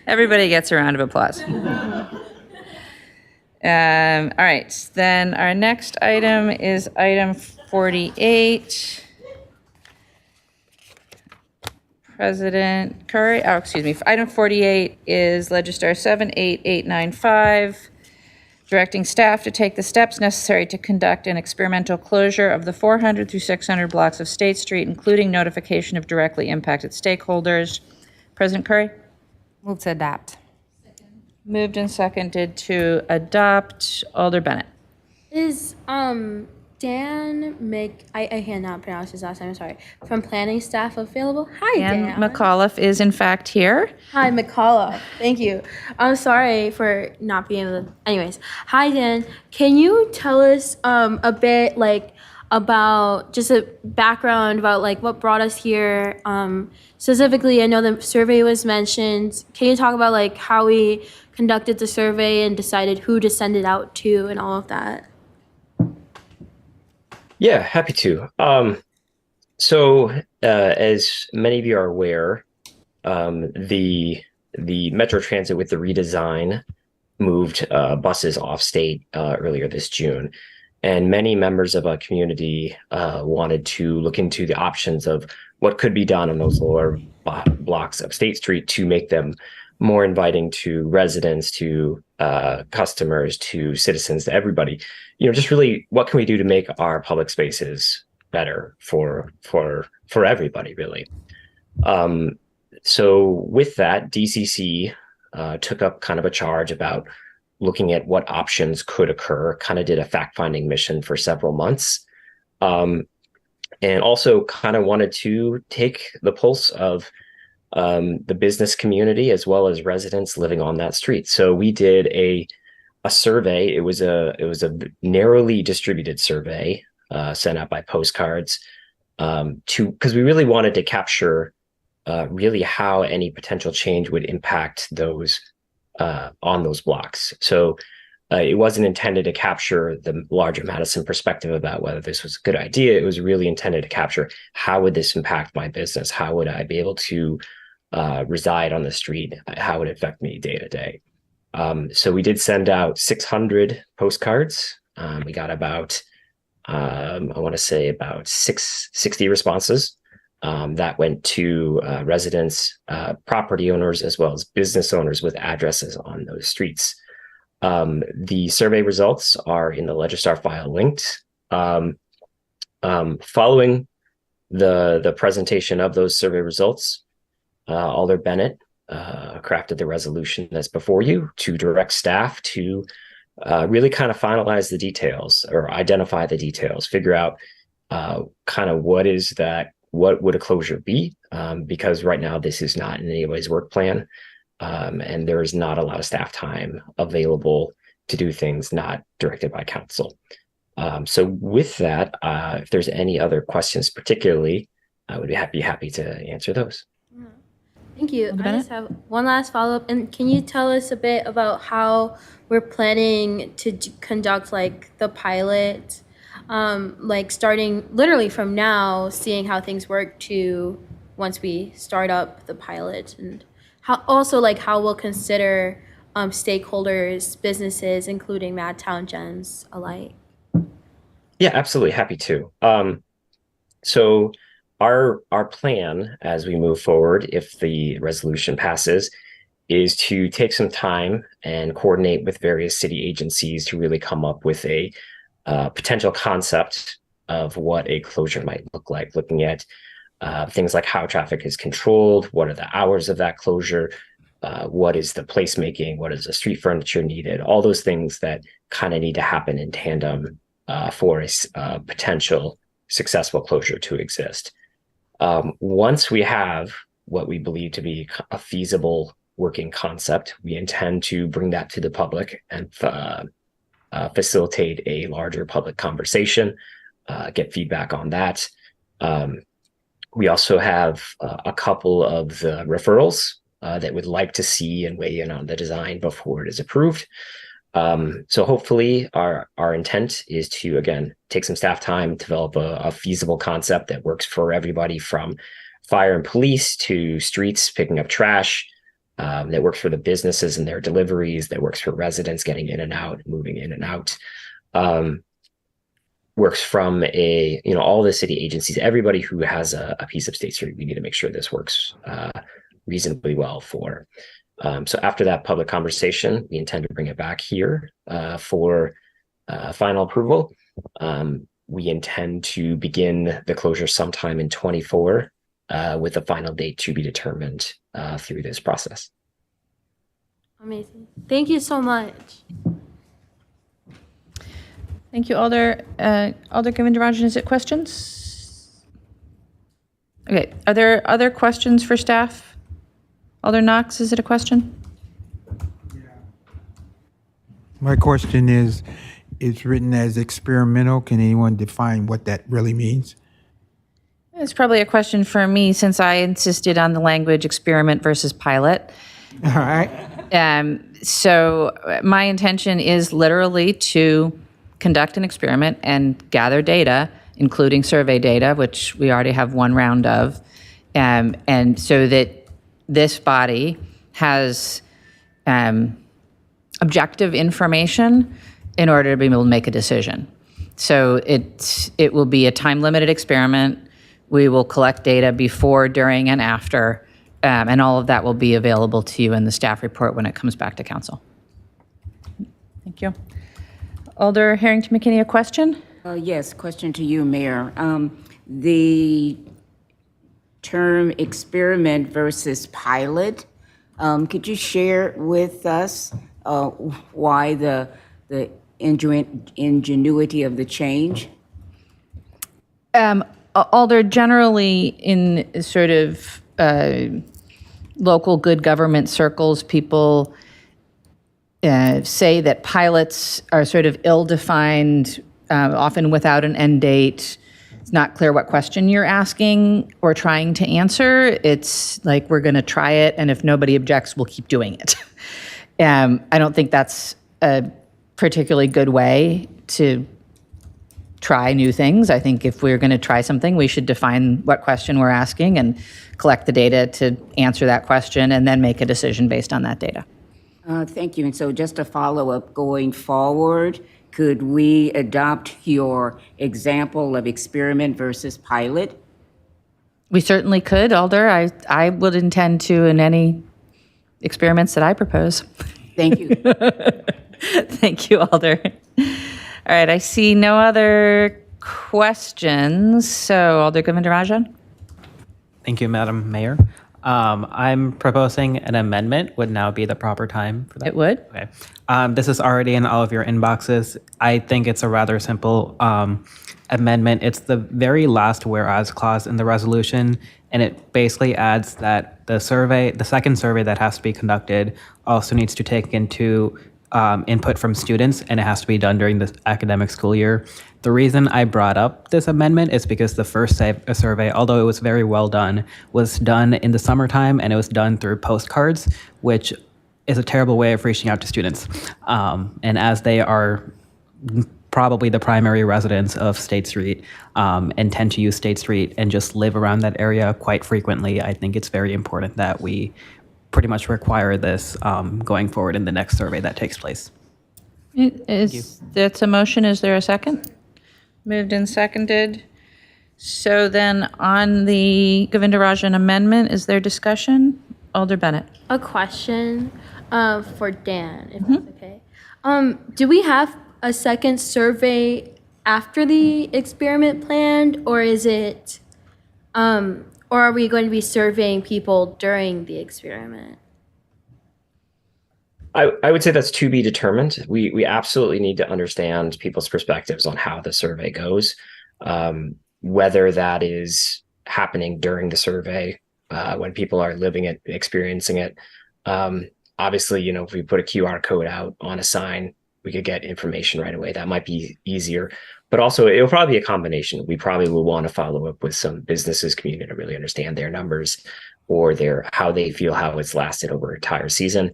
Everybody gets a round of applause. All right, then our next item is item 48. President Curry, item 48 is Legistar 78895, directing staff to take the steps necessary to conduct an experimental closure of the 400 through 600 blocks of State Street, including notification of directly impacted stakeholders. President Curry? Move to adopt. Moved and seconded to adopt. Alder Bennett. Is Dan I cannot pronounce his last name, I'm sorry, from planning staff available? Hi, Dan. McAuliffe is in fact here. Hi, McAuliffe. Thank you. I'm sorry for not being able to. Anyways, hi, Dan. Can you tell us a bit, about just a background about like what brought us here. Specifically, I know the survey was mentioned. Can you talk about like how we conducted the survey and decided who to send it out to and all of that? Yeah, happy to. As many of you are aware, the Metro Transit with the redesign moved buses off state earlier this June. And many members of our community wanted to look into the options of what could be done on those lower blocks of State Street to make them more inviting to residents, to customers, to citizens, to everybody. Just really, what can we do to make our public spaces better for everybody, really? So with that, DCC took up kind of a charge about looking at what options could occur, kind of did a fact-finding mission for several months, and also kind of wanted to take the pulse of the business community as well as residents living on that street. So we did a survey. It was a narrowly distributed survey sent out by postcards because we really wanted to capture really how any potential change would impact those on those blocks. So it wasn't intended to capture the larger Madison perspective about whether this was a good idea. It was really intended to capture how would this impact my business? How would I be able to reside on the street? How would it affect me day to day? So we did send out 600 postcards. We got about, I want to say about 60 responses. That went to residents, property owners, as well as business owners with addresses on those streets. The survey results are in the Legistar file linked. Following the presentation of those survey results, Alder Bennett crafted the resolution that's before you to direct staff to really kind of finalize the details or identify the details, figure out kind of what would a closure be? Because right now this is not in anybody's work plan, and there is not a lot of staff time available to do things not directed by council. So with that, if there's any other questions particularly, I would be happy to answer those. Thank you. I just have one last follow-up. And can you tell us a bit about how we're planning to conduct like the pilot? Like starting literally from now, seeing how things work to once we start up the pilot, and how we'll consider stakeholders, businesses, including Madtown Gems alike. Yeah, absolutely. Happy to. So our plan as we move forward, if the resolution passes, is to take some time and coordinate with various city agencies to really come up with a potential concept of what a closure might look like, looking at things like how traffic is controlled, what are the hours of that closure, what is the placemaking, what is the street furniture needed, all those things that kind of need to happen in tandem for a potential successful closure to exist. Once we have what we believe to be a feasible working concept, we intend to bring that to the public and facilitate a larger public conversation, get feedback on that. We also have a couple of the referrals that would like to see and weigh in on the design before it is approved. So hopefully our intent is to, again, take some staff time, develop a feasible concept that works for everybody from fire and police to streets picking up trash, that works for the businesses and their deliveries, that works for residents getting in and out, moving in and out, works from all the city agencies, everybody who has a piece of State Street. We need to make sure this works reasonably well for. So after that public conversation, we intend to bring it back here for final approval. We intend to begin the closure sometime in 24 with a final date to be determined through this process. Amazing. Thank you so much. Thank you, Alder. Alder Govindarajan, is it questions? Okay, are there other questions for staff? Alder Knox, is it a question? My question is, it's written as experimental. Can anyone define what that really means? It's probably a question for me since I insisted on the language experiment versus pilot. All right. So my intention is literally to conduct an experiment and gather data, including survey data, which we already have one round of, and so that this body has objective information in order to be able to make a decision. So it will be a time-limited experiment. We will collect data before, during, and after, and all of that will be available to you in the staff report when it comes back to council. Thank you. Alder Harrington McKinney, a question? Yes, question to you, Mayor. The term experiment versus pilot, could you share with us why the ingenuity of the change? Alder, generally in sort of local good government circles, people say that pilots are sort of ill-defined, often without an end date. It's not clear what question you're asking or trying to answer. It's like, we're going to try it, and if nobody objects, we'll keep doing it. I don't think that's a particularly good way to try new things. I think if we're going to try something, we should define what question we're asking and collect the data to answer that question and then make a decision based on that data. Thank you. And so just a follow-up going forward, could we adopt your example of experiment versus pilot? We certainly could, Alder. I would intend to in any experiments that I propose. Thank you. Thank you, Alder. All right, I see no other questions. So, Alder Govindarajan? Thank you, Madam Mayor. I'm proposing an amendment. Would now be the proper time for that? It would. Okay. This is already in all of your inboxes. I think it's a rather simple amendment. It's the very last whereas clause in the resolution, and it basically adds that the second survey that has to be conducted also needs to take into input from students, and it has to be done during the academic school year. The reason I brought up this amendment is because the first survey, although it was very well done, was done in the summertime, and it was done through postcards, which is a terrible way of reaching out to students. And as they are probably the primary residents of State Street and tend to use State Street and just live around that area quite frequently, I think it's very important that we pretty much require this going forward in the next survey that takes place. That's a motion. Is there a second? Moved and seconded. So then on the Govindarajan amendment, is there discussion? Alder Bennett. A question for Dan, if that's okay. Do we have a second survey after the experiment planned, or is it, or are we going to be surveying people during the experiment? I would say that's to be determined. We absolutely need to understand people's perspectives on how the survey goes, whether that is happening during the survey, when people are living it, experiencing it. Obviously, if we put a QR code out on a sign, we could get information right away. That might be easier, but also it'll probably be a combination. We probably will want to follow up with some businesses community to really understand their numbers or how they feel, how it's lasted over an entire season.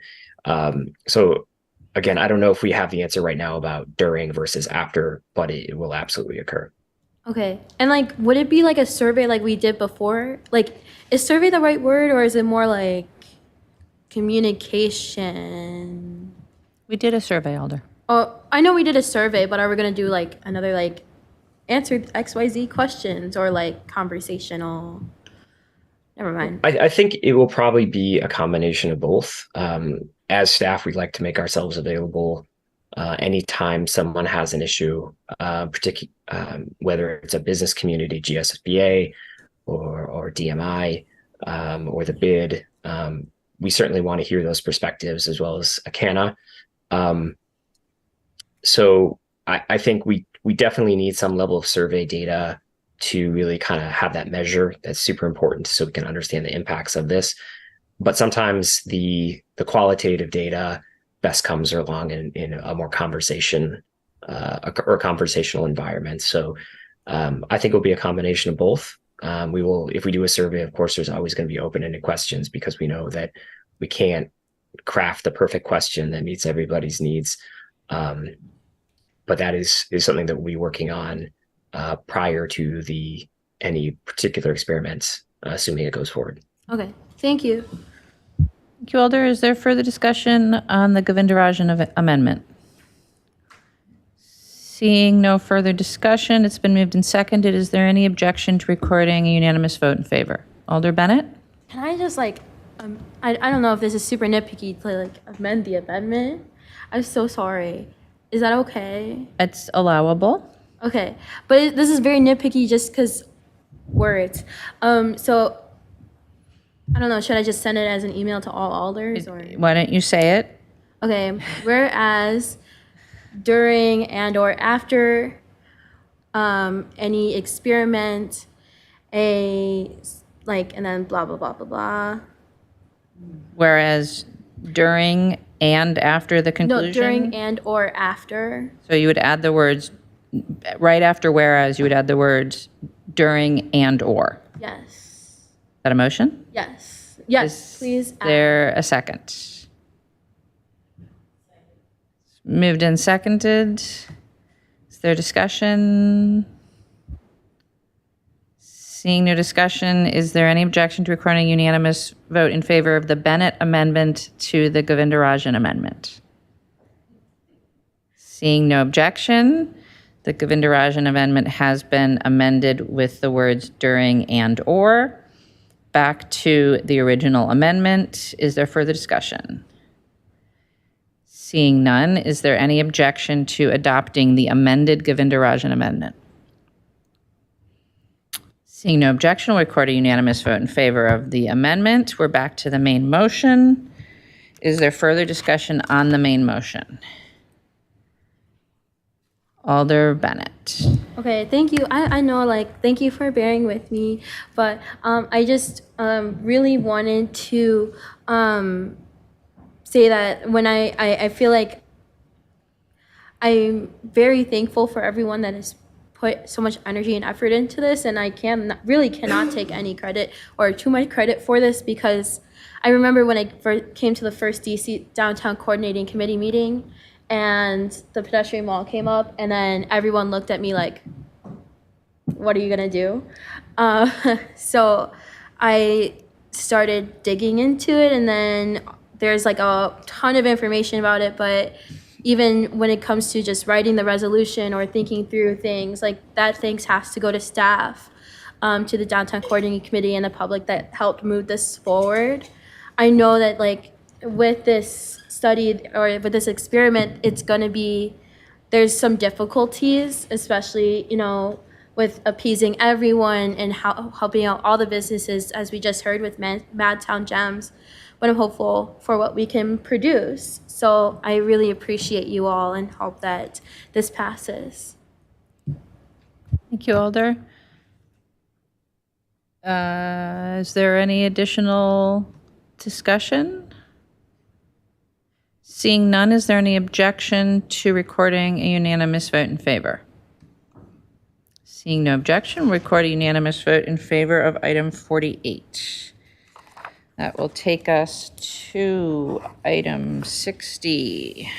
So again, I don't know if we have the answer right now about during versus after, but it will absolutely occur. Okay. And would it be like a survey like we did before? Is survey the right word, or is it more like communication? We did a survey, Alder. Oh, I know we did a survey, but are we going to do another answered XYZ questions or conversational? Never mind. I think it will probably be a combination of both. As staff, we'd like to make ourselves available anytime someone has an issue, whether it's a business community, GSBA, or DMI, or the bid. We certainly want to hear those perspectives, as well as ACANA. So I think we definitely need some level of survey data to really kind of have that measure. That's super important so we can understand the impacts of this. But sometimes the qualitative data best comes along in a more conversation or conversational environment. So I think it'll be a combination of both. We will, if we do a survey, of course, there's always going to be open-ended questions because we know that we can't craft the perfect question that meets everybody's needs. But that is something that we'll be working on prior to any particular experiments, assuming it goes forward. Okay, thank you. Thank you, Alder. Is there further discussion on the Govindarajan amendment? Seeing no further discussion, it's been moved and seconded. Is there any objection to recording a unanimous vote in favor? Alder Bennett? Can I just I don't know if this is super nitpicky to amend the amendment. I'm so sorry. Is that okay? It's allowable. Okay, but this is very nitpicky just because words. So I don't know. Should I just send it as an email to all alders or? Why don't you say it? Okay. Whereas during and or after any experiment, and then blah blah blah blah blah. Whereas during and after the conclusion? No, during and or after. So you would add the words, right after whereas, you would add the words during and or. Yes. Is that a motion? Yes. Yes, please. Is there a second? Moved and seconded. Is there discussion? Seeing no discussion, is there any objection to recording a unanimous vote in favor of the Bennett amendment to the Govindarajan amendment? Seeing no objection, the Govindarajan amendment has been amended with the words during and or. Back to the original amendment. Is there further discussion? Seeing none, is there any objection to adopting the amended Govindarajan amendment? Seeing no objection, we'll record a unanimous vote in favor of the amendment. We're back to the main motion. Is there further discussion on the main motion? Alder Bennett. Okay, thank you. I know, thank you for bearing with me, but I just really wanted to say that when I feel like I'm very thankful for everyone that has put so much energy and effort into this, and I cannot take any credit or too much credit for this, because I remember when I first came to the first DC Downtown Coordinating Committee meeting, and the pedestrian wall came up, and then everyone looked at me like, what are you gonna do? So I started digging into it, and then there's a ton of information about it, but even when it comes to just writing the resolution or thinking through things, that thanks has to go to staff, to the Downtown Coordinating Committee and the public that helped move this forward. I know that with this study or with this experiment, it's going to be, there's some difficulties, especially, with appeasing everyone and helping out all the businesses, as we just heard with Madtown Gems, but I'm hopeful for what we can produce. So I really appreciate you all and hope that this passes. Thank you, Alder. Is there any additional discussion? Seeing none, is there any objection to recording a unanimous vote in favor? Seeing no objection, we'll record a unanimous vote in favor of item 48. That will take us to item 60.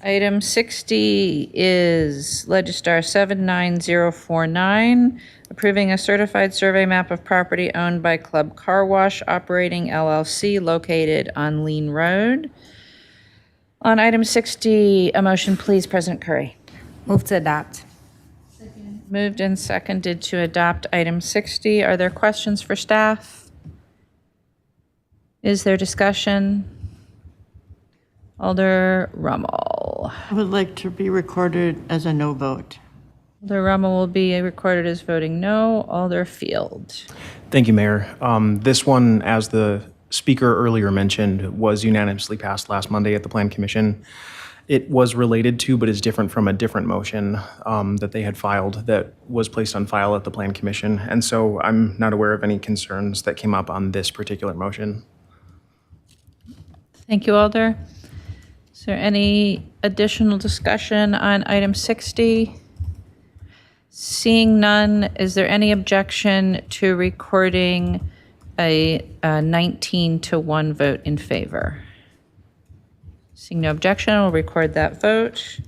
Item 60 is Legistar 79049, approving a certified survey map of property owned by Club Car Wash Operating LLC located on Lean Road. On item 60, a motion, please, President Curry. Move to adopt. Moved and seconded to adopt item 60. Are there questions for staff? Is there discussion? Alder Rummel. I would like to be recorded as a no vote. Alder Rummel will be recorded as voting no. Alder Field. Thank you, Mayor. This one, as the speaker earlier mentioned, was unanimously passed last Monday at the Plan Commission. It was related to, but is different from a different motion that they had filed that was placed on file at the Plan Commission. And so I'm not aware of any concerns that came up on this particular motion. Thank you, Alder. Is Is there any additional discussion on item 60? Seeing none, is there any objection to recording a 19-1 vote in favor? Seeing no objection, we'll record that vote.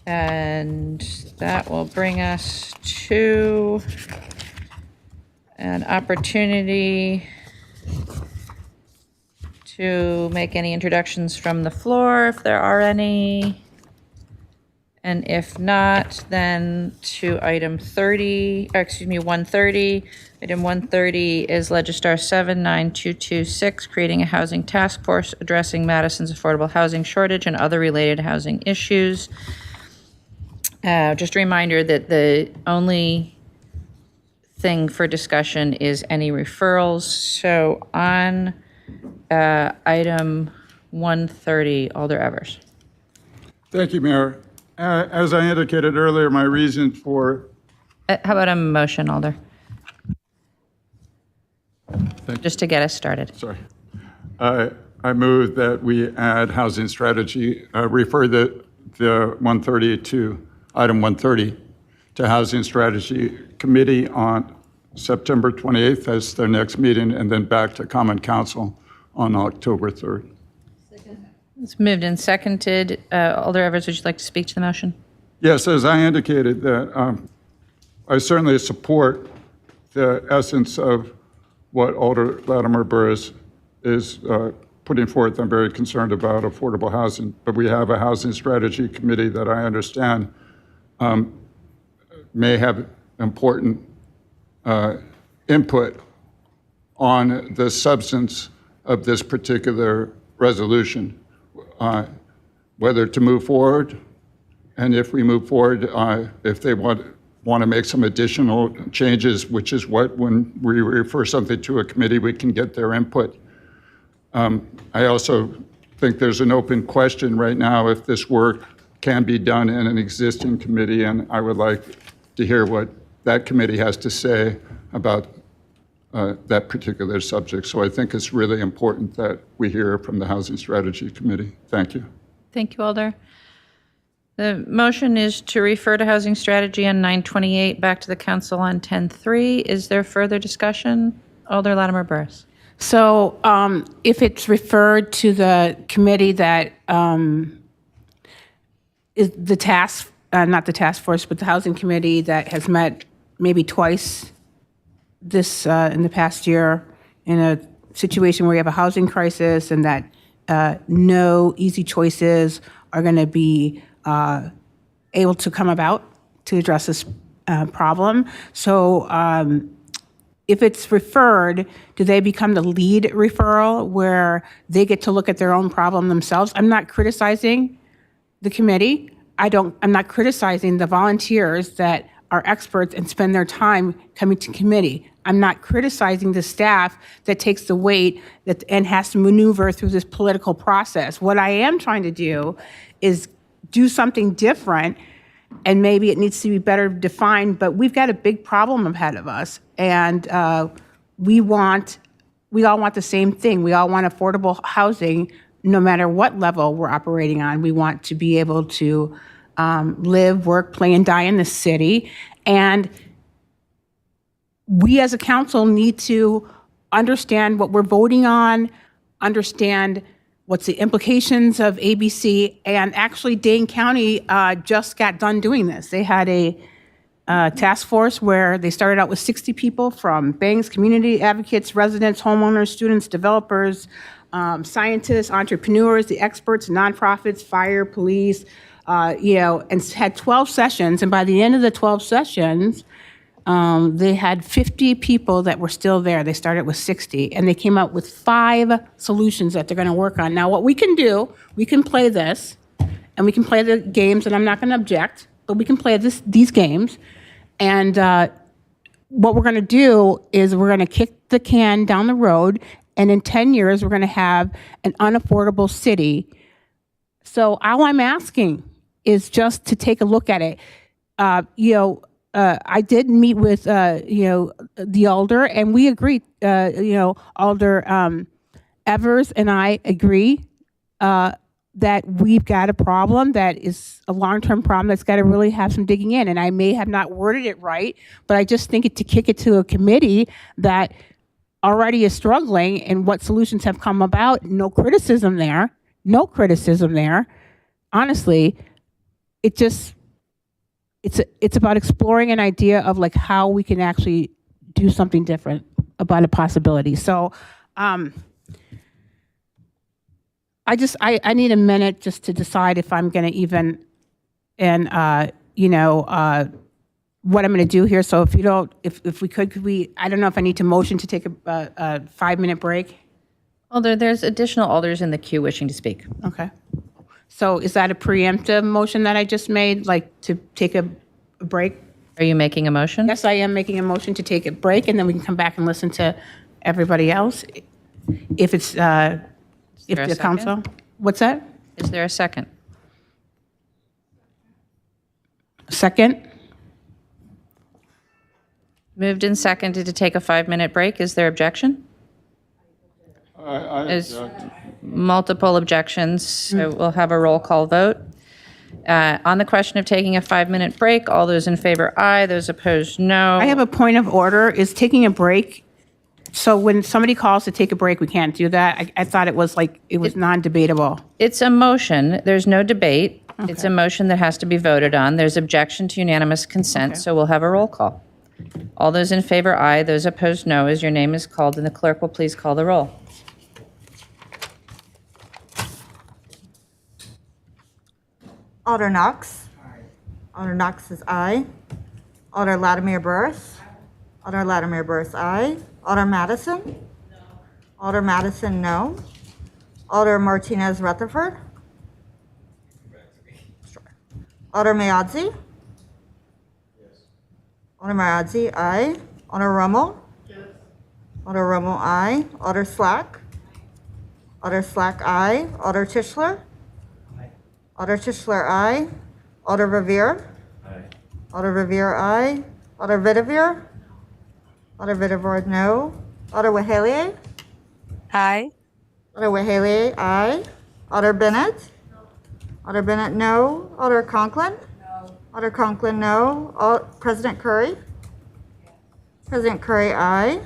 And that will bring us to an opportunity to make any introductions from the floor, if there are any. And if not, then to item 130. Item 130 is Legistar 79226, creating a housing task force addressing Madison's affordable housing shortage and other related housing issues. Just a reminder that the only thing for discussion is any referrals. So on item 130, Alder Evers. Thank you, Mayor. As I indicated earlier, my reason for... How about a motion, Alder? Just to get us started. Sorry. I move that we add housing strategy, refer the 130 to item 130 to Housing Strategy Committee on September 28th as their next meeting, and then back to Common Council on October 3rd. It's moved and seconded. Alder Evers, would you like to speak to the motion? Yes, as I indicated, that I certainly support the essence of what Alder Latimer Burris is putting forth. I'm very concerned about affordable housing, but we have a housing strategy committee that I understand may have important input on the substance of this particular resolution. Whether to move forward, and if we move forward, if they want to make some additional changes, which is what, when we refer something to a committee, we can get their input. I also think there's an open question right now if this work can be done in an existing committee, and I would like to hear what that committee has to say about that particular subject. So I think it's really important that we hear from the Housing Strategy Committee. Thank you. Thank you, Alder. The motion is to refer to Housing Strategy on 928 back to the council on 10-3. Is there further discussion? Alder Latimer Burris. So if it's referred to the committee that is the task, not the task force, but the housing committee that has met maybe twice this in the past year in a situation where you have a housing crisis and that no easy choices are going to be able to come about to address this problem. So if it's referred, do they become the lead referral where they get to look at their own problem themselves? I'm not criticizing the committee. I'm not criticizing the volunteers that are experts and spend their time coming to committee. I'm not criticizing the staff that takes the weight and has to maneuver through this political process. What I am trying to do is do something different, and maybe it needs to be better defined, but we've got a big problem ahead of us, and we all want the same thing. We all want affordable housing no matter what level we're operating on. We want to be able to live, work, play, and die in the city. And we as a council need to understand what we're voting on, understand what's the implications of ABC. And actually, Dane County just got done doing this. They had a task force where they started out with 60 people from banks, community advocates, residents, homeowners, students, developers, scientists, entrepreneurs, the experts, nonprofits, fire, police, and had 12 sessions. And by the end of the 12 sessions, they had 50 people that were still there. They started with 60, and they came up with 5 solutions that they're going to work on. Now, what we can do, we can play this, and we can play the games, and I'm not going to object, but we can play these games. And what we're going to do is we're going to kick the can down the road, and in 10 years, we're going to have an unaffordable city. So all I'm asking is just to take a look at it. I did meet with, the Alder, and we agreed, Alder Evers and I agree that we've got a problem that is a long-term problem that's got to really have some digging in. And I may have not worded it right, but I just think to kick it to a committee that already is struggling and what solutions have come about, no criticism there, no criticism there. Honestly, it's about exploring an idea of like how we can actually do something different about a possibility. So I need a minute just to decide if I'm going to even, and what I'm going to do here. So if you don't, if we could we, I don't know if I need to motion to take a 5-minute break. Although there's additional alders in the queue wishing to speak. Okay. So is that a preemptive motion that I just made, like to take a break? Are you making a motion? Yes, I am making a motion to take a break, and then we can come back and listen to everybody else. If it's, if there a the council, second? what's that? Is there a second? Second? Moved and seconded to take a 5-minute break. Is there objection? Is multiple objections, so we'll have a roll call vote. On the question of taking a 5-minute break, all those in favor, aye. Those opposed, no. I have a point of order. Is taking a break, so when somebody calls to take a break, we can't do that? I thought it was like, it was non-debatable. It's a motion. There's no debate. It's a motion that has to be voted on. There's objection to unanimous consent, so we'll have a roll call. All those in favor, aye. Those opposed, no. As your name is called, and the clerk will please call the roll. Alder Knox. Alder Knox is aye. Alder Latimer Burris. Alder Latimer Burris, aye. Alder Madison. No. Alder Madison, no. Alder Martinez Rutherford. Sure. Alder Mayadzi. Yes. Alder Mayadzi, aye. Alder Rummel. Yes. Alder Rummel, aye. Alder Slack. Alder Slack, aye. Alder Tischler. Alder Tischler, aye. Alder Revere. Aye. Alder Revere, aye. Alder Vidavere. Alder Vidavere, no. Alder Wahelier. Aye. Alder Wahelier, aye. Alder Bennett. No. Alder Bennett, no. Alder Conklin. No. Alder Conklin, no. President Curry. Yes. President Curry, aye.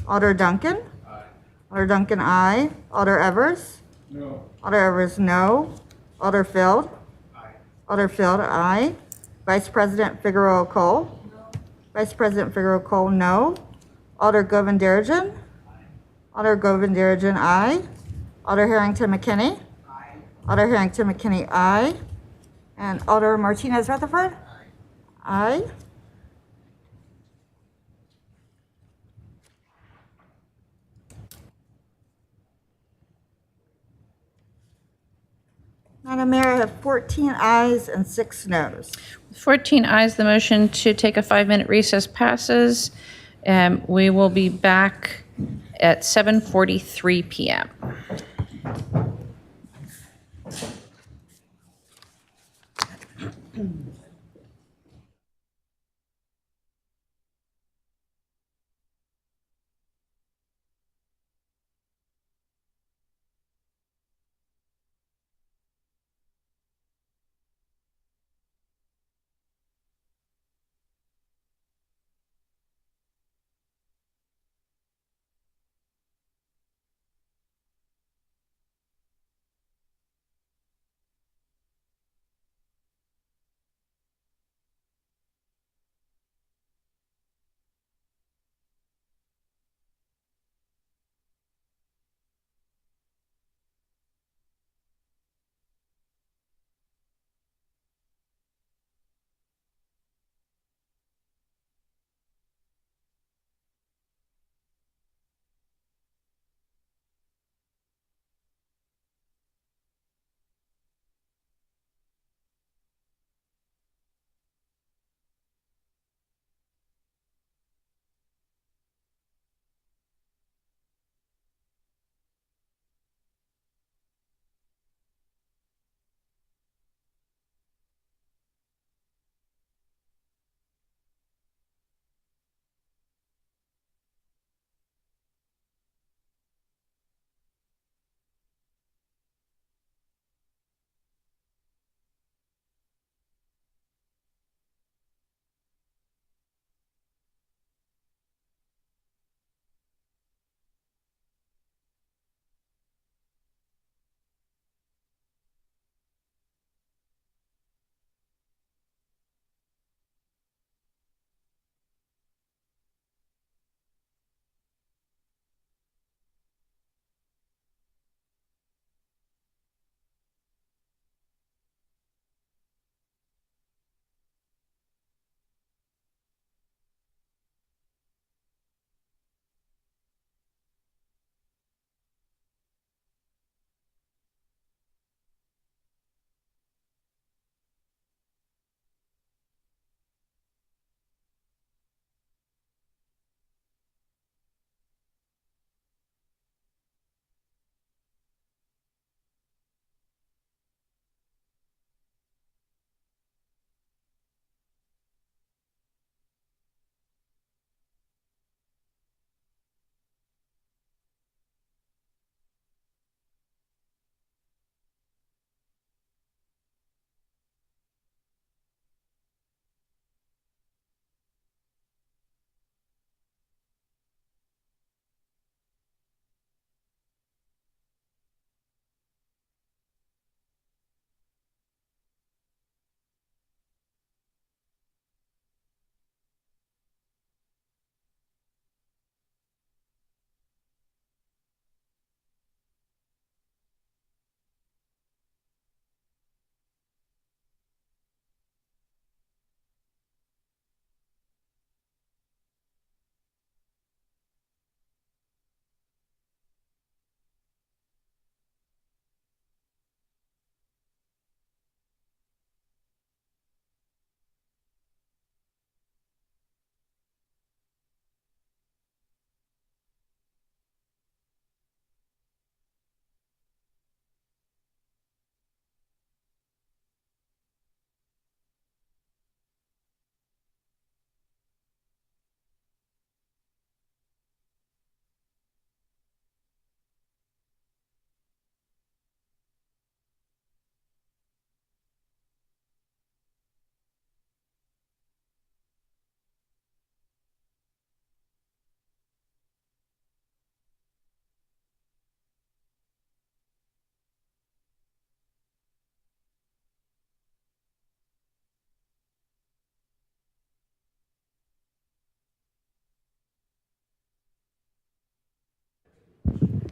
Alder Duncan. Aye. Alder Duncan, aye. Alder Evers. No. Alder Evers, no. Alder Field. Aye. Alder Field, aye. Vice President Figueroa Cole. No. Vice President Figueroa Cole, no. Alder Govindarajan. Aye. Alder Govindarajan, aye. Alder Harrington McKinney. Aye. Alder Harrington McKinney, aye. And Alder Martinez Rutherford. Aye. Aye. Madam Mayor, I have 14 ayes and 6 noes. 14 ayes, the motion to take a 5-minute recess passes. We will be back at 7:43 p.m.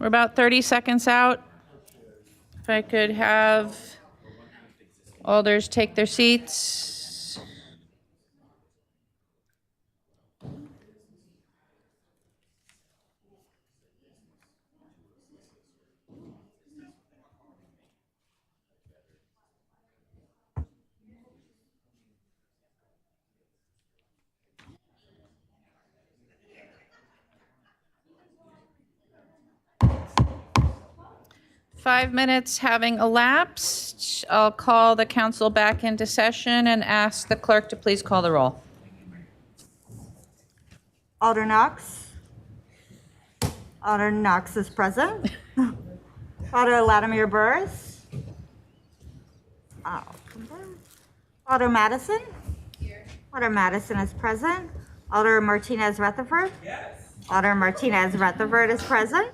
We're about 30 seconds out. If I could have alders take their seats. Five minutes having elapsed, I'll call the council back into session and ask the clerk to please call the roll. Alder Knox. Alder Knox is present. Alder Latimer Burris. Alder Madison. Alder Madison is present. Alder Martinez Rutherford. Yes. Alder Martinez Rutherford is present.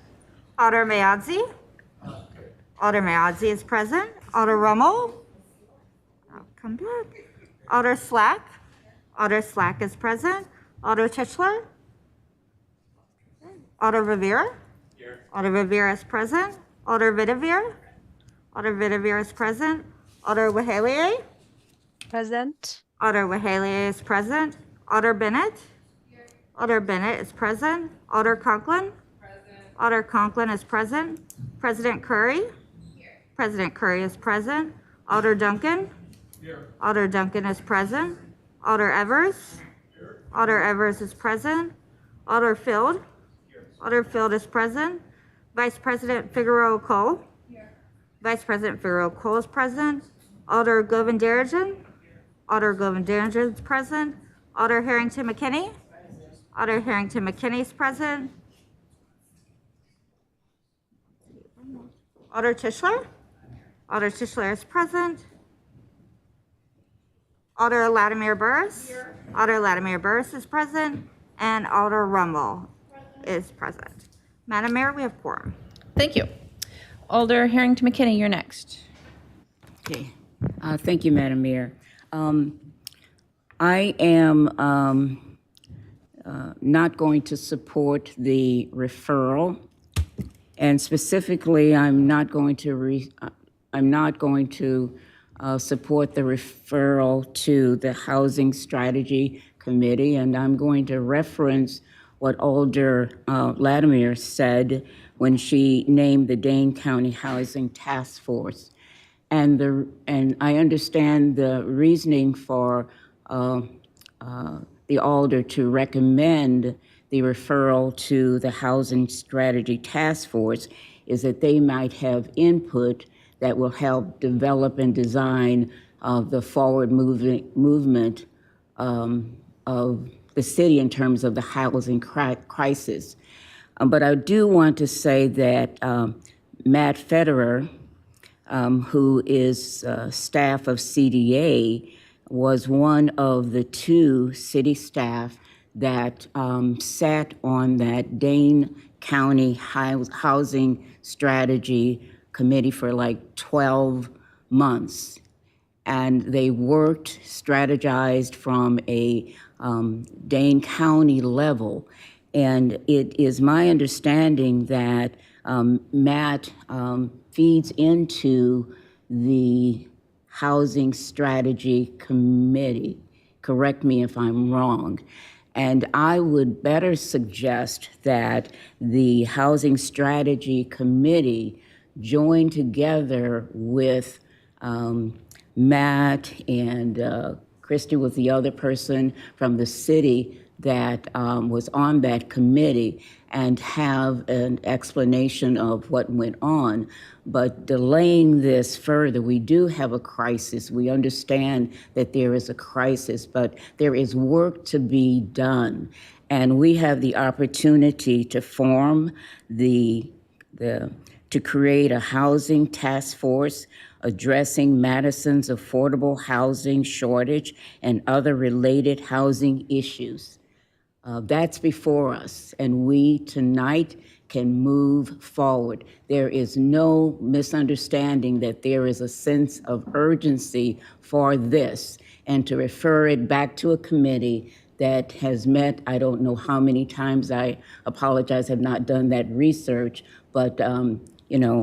Alder Mayadzi. Alder Mayadzi is present. Alder Rummel. Come back. Alder Slack. Alder Slack is present. Alder Tischler. Alder Rivera. Here. Alder Rivera is present. Alder Vidavere. Alder Vidavere is present. Alder Wahalier. Present. Alder Wahalier is present. Alder Bennett. Here. Alder Bennett is present. Alder Conklin. Present. Alder Conklin is present. President Curry. President Curry is present. Alder Duncan. Here. Alder Duncan is present. Alder Evers. Here. Alder Evers is present. Alder Field. Here. Alder Field is present. Vice President Figueroa Cole. Here. Vice President Figueroa Cole is present. Alder Govindarajan. Alder Govindarajan is present. Alder Harrington McKinney. Alder Harrington McKinney is present. Alder Tischler. Alder Tischler is present. Alder Latimer Burris. Alder Latimer Burris is present. And Alder Rummel is present. Madam Mayor, we have quorum. Thank you. Alder Harrington McKinney, you're next. Okay. Thank you, Madam Mayor. I am not going to support the referral, and specifically, I'm not going to support the referral to the Housing Strategy Committee, and I'm going to reference what Alder Latimer said when she named the Dane County Housing Task Force. And I understand the reasoning for the Alder to recommend the referral to the Housing Strategy Task Force is that they might have input that will help develop and design the forward movement of the city in terms of the housing crisis. But I do want to say that Matt Federer, who is staff of CDA, was one of the two city staff that sat on that Dane County Housing Strategy Committee for like 12 months. And they worked, strategized from a Dane County level. And it is my understanding that Matt feeds into the Housing Strategy Committee. Correct me if I'm wrong. And I would better suggest that the Housing Strategy Committee join together with Matt and Christy was the other person from the city that was on that committee and have an explanation of what went on. But delaying this further, we do have a crisis. We understand that there is a crisis, but there is work to be done. And we have the opportunity to form to create a housing task force addressing Madison's affordable housing shortage and other related housing issues. That's before us, and we tonight can move forward. There is no misunderstanding that there is a sense of urgency for this, and to refer it back to a committee that has met, I don't know how many times, I apologize, have not done that research, But,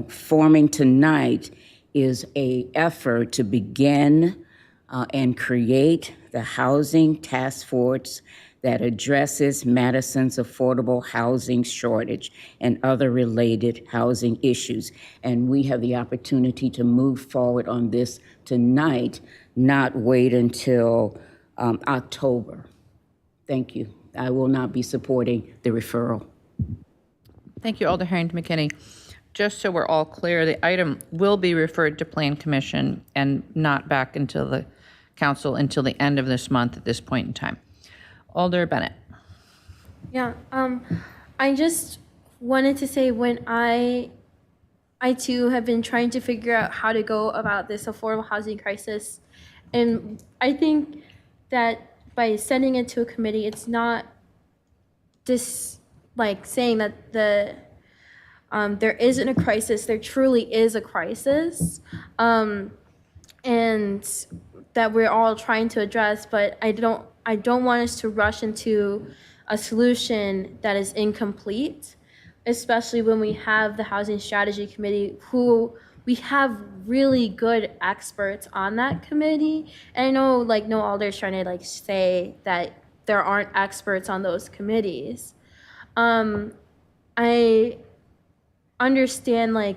forming tonight is a effort to begin and create the housing task force that addresses Madison's affordable housing shortage and other related housing issues. And we have the opportunity to move forward on this tonight, not wait until October. Thank you. I will not be supporting the referral. Thank you, Alder Harrington McKinney. Just so we're all clear, the item will be referred to Plan Commission and not back into the council until the end of this month at this point in time. Alder Bennett. Yeah, I just wanted to say when I too have been trying to figure out how to go about this affordable housing crisis, and I think that by sending it to a committee, it's not just like saying that there isn't a crisis. There truly is a crisis, and that we're all trying to address. But I don't want us to rush into a solution that is incomplete, especially when we have the Housing Strategy Committee, who we have really good experts on that committee. And I know no alder's trying to say that there aren't experts on those committees. I understand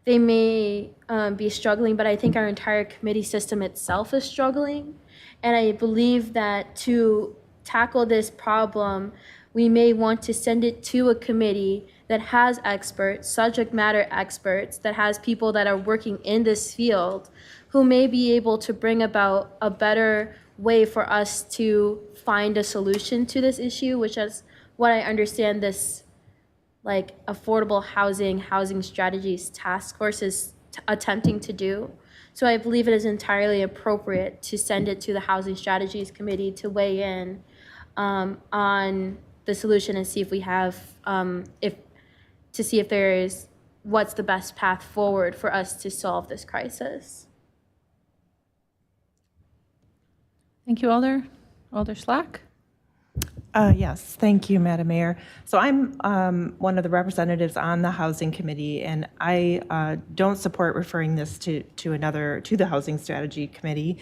they may be struggling, but I think our entire committee system itself is struggling. And I believe that to tackle this problem, we may want to send it to a committee that has experts, subject matter experts, that has people that are working in this field who may be able to bring about a better way for us to find a solution to this issue, which is what I understand this affordable housing strategies task force is attempting to do. So I believe it is entirely appropriate to send it to the Housing Strategies Committee to weigh in on the solution and see if we have, if there is, what's the best path forward for us to solve this crisis. Thank you, Alder. Alder Slack? Yes, thank you, Madam Mayor. So I'm one of the representatives on the Housing Committee, and I don't support referring this to the Housing Strategy Committee.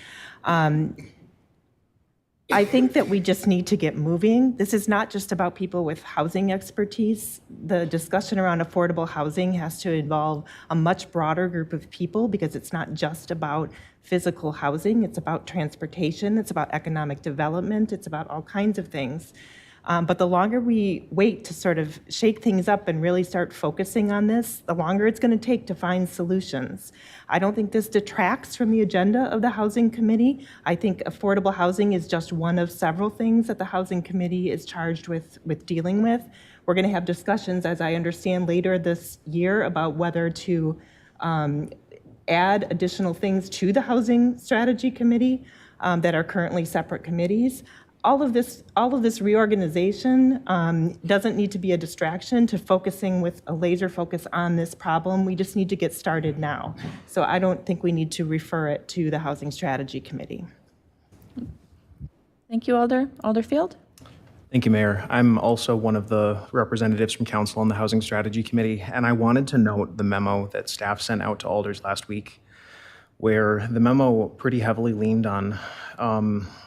I think that we just need to get moving. This is not just about people with housing expertise. The discussion around affordable housing has to involve a much broader group of people because it's not just about physical housing. It's about transportation. It's about economic development. It's about all kinds of things. But the longer we wait to sort of shake things up and really start focusing on this, the longer it's going to take to find solutions. I don't think this detracts from the agenda of the Housing Committee. I think affordable housing is just one of several things that the Housing Committee is charged with dealing with. We're going to have discussions, as I understand, later this year about whether to add additional things to the Housing Strategy Committee that are currently separate committees. All of this reorganization doesn't need to be a distraction to focusing with a laser focus on this problem. We just need to get started now. So I don't think we need to refer it to the Housing Strategy Committee. Thank you, Alder. Alder Field? Thank you, Mayor. I'm also one of the representatives from Council on the Housing Strategy Committee, and I wanted to note the memo that staff sent out to alders last week, where the memo pretty heavily leaned on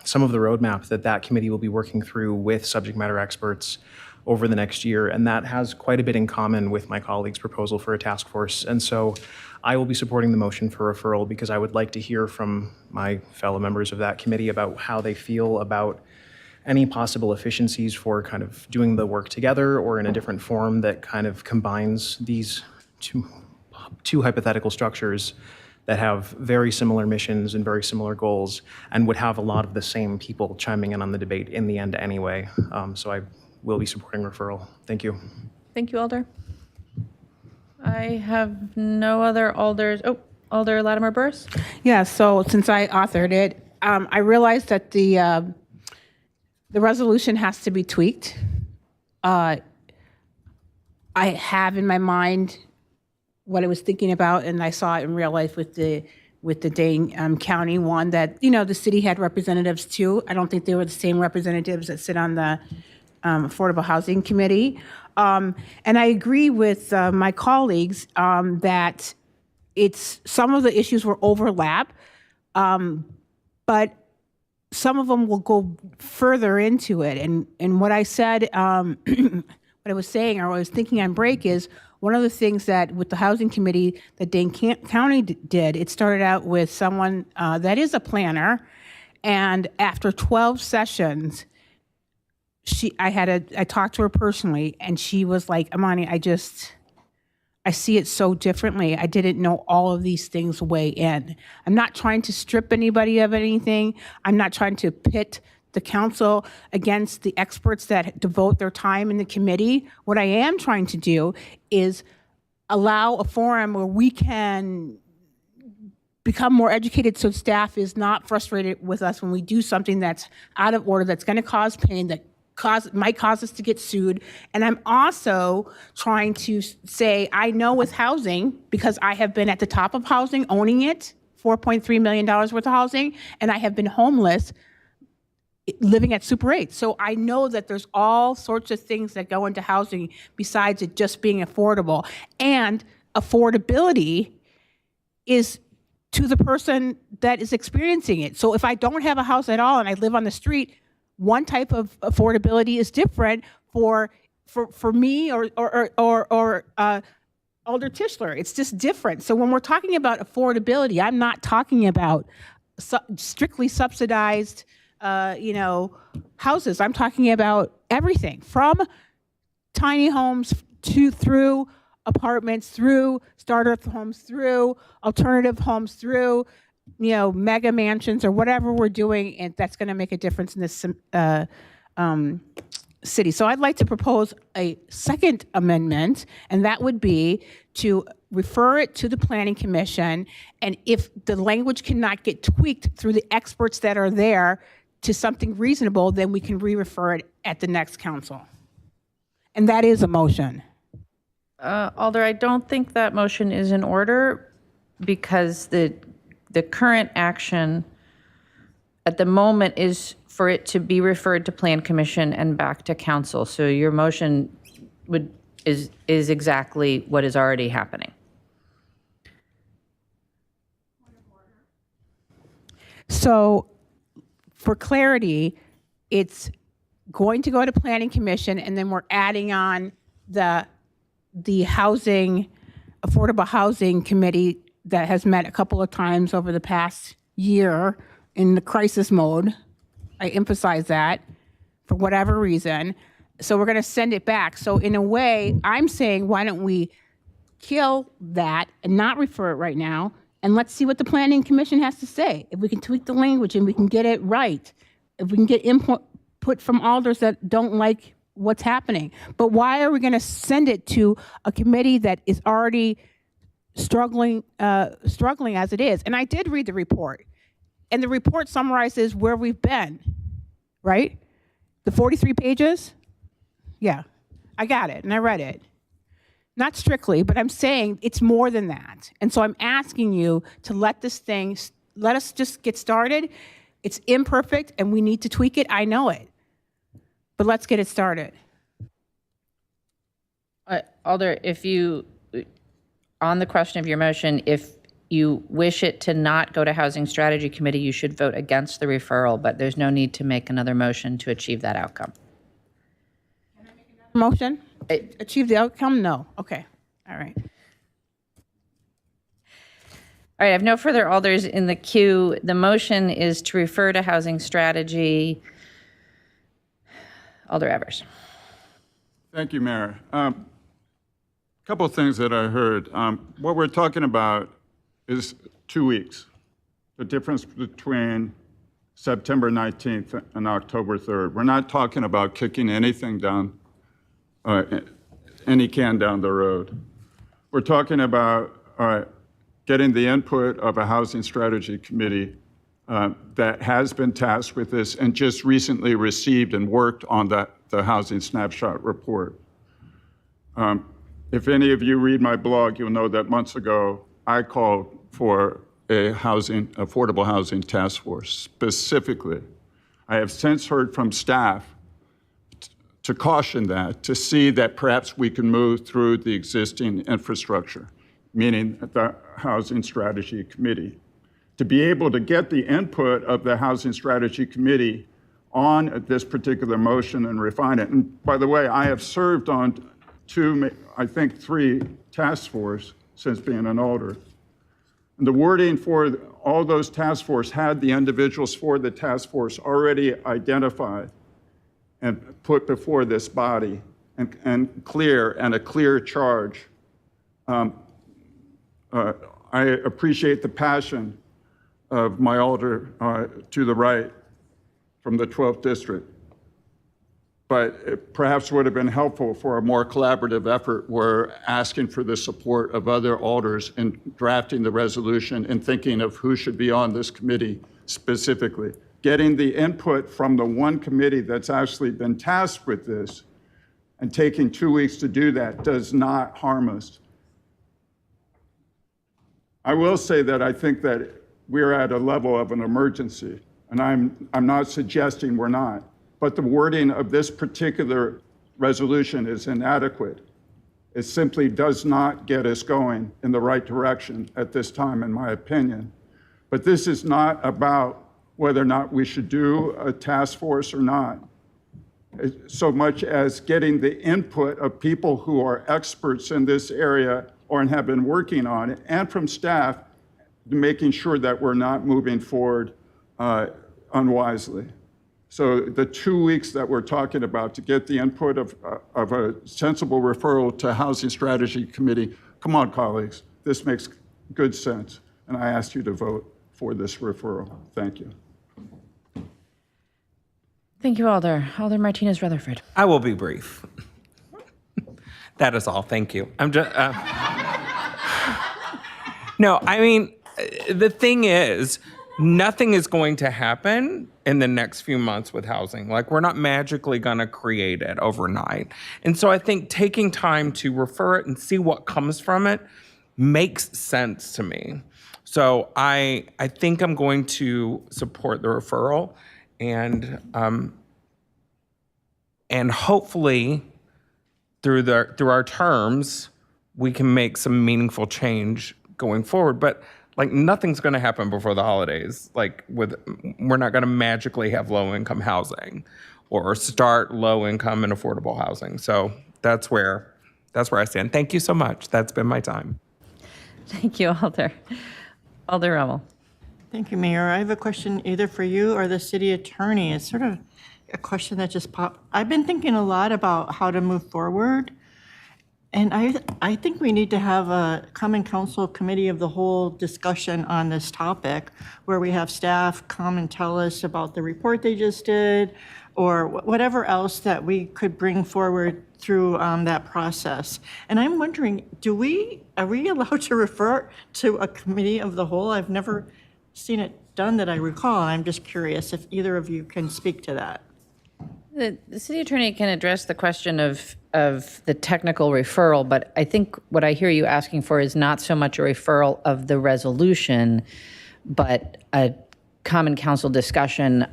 some of the roadmap that committee will be working through with subject matter experts over the next year. And that has quite a bit in common with my colleague's proposal for a task force. And so I will be supporting the motion for referral because I would like to hear from my fellow members of that committee about how they feel about any possible efficiencies for kind of doing the work together or in a different form that kind of combines these two hypothetical structures that have very similar missions and very similar goals and would have a lot of the same people chiming in on the debate in the end anyway. So I will be supporting referral. Thank you. Thank you, Alder. I have no other alders. Oh, Alder Latimer Burrs? Yeah, so since I authored it, I realized that the resolution has to be tweaked. I have in my mind what I was thinking about, and I saw it in real life with the Dane County one that, the city had representatives too. I don't think they were the same representatives that sit on the Affordable Housing Committee. And I agree with my colleagues that some of the issues will overlap, but some of them will go further into it. And what I said, what I was saying, or what I was thinking on break is, one of the things that with the housing committee that Dane County did, it started out with someone that is a planner, and after 12 sessions, I talked to her personally, and she was like, Amani, I see it so differently. I didn't know all of these things weigh in. I'm not trying to strip anybody of anything. I'm not trying to pit the council against the experts that devote their time in the committee. What I am trying to do is allow a forum where we can become more educated so staff is not frustrated with us when we do something that's out of order, that's going to cause pain, that might cause us to get sued. And I'm also trying to say, I know with housing, because I have been at the top of housing, owning it, $4.3 million worth of housing, and I have been homeless living at Super 8. So I know that there's all sorts of things that go into housing besides it just being affordable. And affordability is to the person that is experiencing it. So if I don't have a house at all and I live on the street, one type of affordability is different for me or Alder Tischler. It's just different. So when we're talking about affordability, I'm not talking about strictly subsidized houses. I'm talking about everything from tiny homes through apartments, through starter homes, through alternative homes, through mega mansions or whatever we're doing, and that's going to make a difference in this city. So I'd like to propose a second amendment, and that would be to refer it to the Planning Commission, and if the language cannot get tweaked through the experts that are there to something reasonable, then we can re-refer it at the next council. And that is a motion. Alder, I don't think that motion is in order because the current action at the moment is for it to be referred to Plan Commission and back to council. So your motion is exactly what is already happening. So for clarity, it's going to go to Planning Commission, and then we're adding on the Affordable Housing Committee that has met a couple of times over the past year in the crisis mode. I emphasize that for whatever reason. So we're going to send it back. So in a way, I'm saying, why don't we kill that and not refer it right now? And let's see what the Planning Commission has to say. If we can tweak the language and we can get it right, if we can get input from alders that don't like what's happening. But why are we going to send it to a committee that is already struggling as it is? And I did read the report, and the report summarizes where we've been, right? The 43 pages? Yeah, I got it, and I read it. Not strictly, but I'm saying it's more than that. And so I'm asking you to let us just get started. It's imperfect, and we need to tweak it. I know it. But let's get it started. Alder, on the question of your motion, if you wish it to not go to Housing Strategy Committee, you should vote against the referral, but there's no need to make another motion to achieve that outcome. Motion? Achieve the outcome? No. Okay. All right. All right, I have no further alders in the queue. The motion is to refer to Housing Strategy. Alder Evers. Thank you, Mayor. A couple of things that I heard. What we're talking about is 2 weeks. The difference between September 19th and October 3rd. We're not talking about kicking anything down, any can down the road. We're talking about getting the input of a Housing Strategy Committee that has been tasked with this and just recently received and worked on the Housing Snapshot report. If any of you read my blog, you'll know that months ago, I called for a affordable housing task force specifically. I have since heard from staff to caution that, to see that perhaps we can move through the existing infrastructure, meaning the Housing Strategy Committee, to be able to get the input of the Housing Strategy Committee on this particular motion and refine it. And by the way, I have served on I think three task force since being an alder. And the wording for all those task force had the individuals for the task force already identified and put before this body and a clear charge. I appreciate the passion of my alder to the right from the 12th district, but it perhaps would have been helpful for a more collaborative effort. We're asking for the support of other alders in drafting the resolution and thinking of who should be on this committee specifically. Getting the input from the one committee that's actually been tasked with this and taking 2 weeks to do that does not harm us. I will say that I think that we're at a level of an emergency, and I'm not suggesting we're not, but the wording of this particular resolution is inadequate. It simply does not get us going in the right direction at this time, in my opinion. But this is not about whether or not we should do a task force or not, so much as getting the input of people who are experts in this area or have been working on it, and from staff, making sure that we're not moving forward unwisely. So the 2 weeks that we're talking about to get the input of a sensible referral to Housing Strategy Committee, come on, colleagues, this makes good sense. And I ask you to vote for this referral. Thank you. Thank you, Alder. Alder Martinez Rutherford. I will be brief. That is all. Thank you. I'm just. No, I mean, the thing is, nothing is going to happen in the next few months with housing. Like, we're not magically going to create it overnight. And so I think taking time to refer it and see what comes from it makes sense to me. So I think I'm going to support the referral, and hopefully through our terms, we can make some meaningful change going forward. But like, nothing's going to happen before the holidays. Like, we're not going to magically have low-income housing or start low-income and affordable housing. So that's where I stand. Thank you so much. That's been my time. Thank you, Alder. Alder Rummel. Thank you, Mayor. I have a question either for you or the city attorney. It's sort of a question that just popped. I've been thinking a lot about how to move forward. And I think we need to have a Common Council Committee of the Whole discussion on this topic, where we have staff come and tell us about the report they just did, or whatever else that we could bring forward through that process. And I'm wondering, are we allowed to refer to a Committee of the Whole? I've never seen it done that I recall, and I'm just curious if either of you can speak to that. The city attorney can address the question of the technical referral, but I think what I hear you asking for is not so much a referral of the resolution, but a Common Council discussion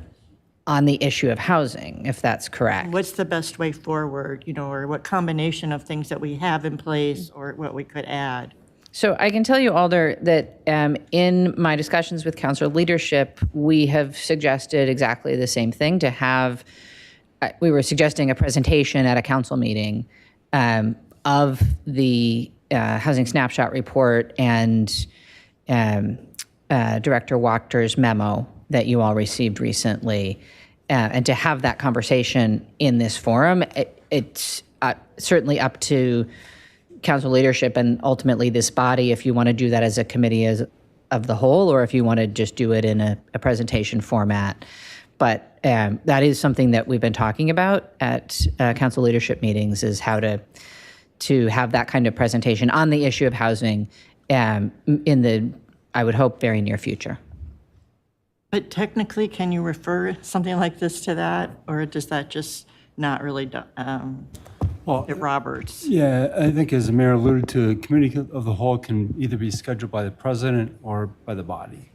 on the issue of housing, if that's correct. What's the best way forward, or what combination of things that we have in place or what we could add? So I can tell you, Alder, that in my discussions with council leadership, we have suggested exactly the same thing, to have, we were suggesting a presentation at a council meeting of the Housing Snapshot Report and Director Wachter's memo that you all received recently, and to have that conversation in this forum. It's certainly up to council leadership and ultimately this body if you want to do that as a committee of the whole, or if you want to just do it in a presentation format. But that is something that we've been talking about at council leadership meetings, is how to have that kind of presentation on the issue of housing in the, I would hope, very near future. But technically, can you refer something like this to that, or does that just not really hit Roberts? Yeah, I think as the mayor alluded to, a committee of the whole can either be scheduled by the president or by the body.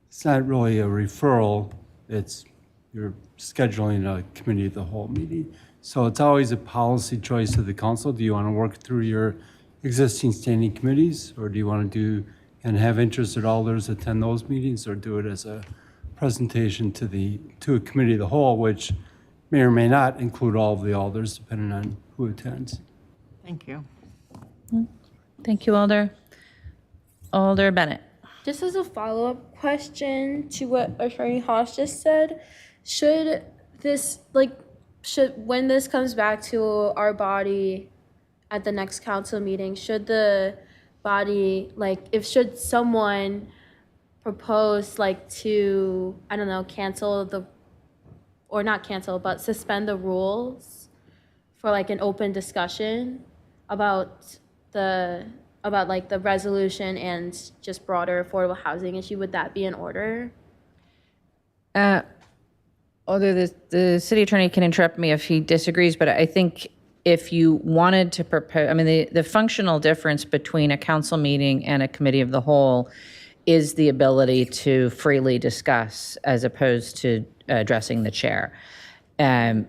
It's not really a referral, you're scheduling a committee of the whole meeting. So it's always a policy choice of the council. Do you want to work through your existing standing committees, or do you want to do and have interested alders attend those meetings, or do it as a presentation to a committee of the whole, which may or may not include all of the alders, depending on who attends? Thank you. Thank you, Alder. Alder Bennett. Just as a follow-up question to what Attorney Haas just said, should when this comes back to our body at the next council meeting, should the body, should someone propose to, I don't know, but suspend the rules for an open discussion about the resolution and just broader affordable housing issue, would that be in order? Although the city attorney can interrupt me if he disagrees, but I think if you wanted to propose, the functional difference between a council meeting and a committee of the whole is the ability to freely discuss as opposed to addressing the chair. And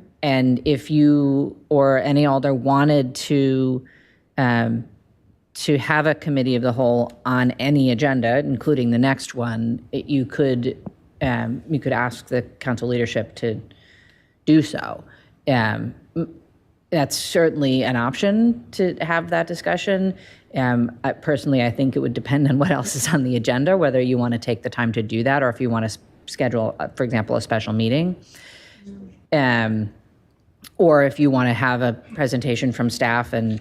if you or any alder wanted to have a committee of the whole on any agenda, including the next one, you could ask the council leadership to do so. That's certainly an option to have that discussion. Personally, I think it would depend on what else is on the agenda, whether you want to take the time to do that, or if you want to schedule, for example, a special meeting. Or if you want to have a presentation from staff and,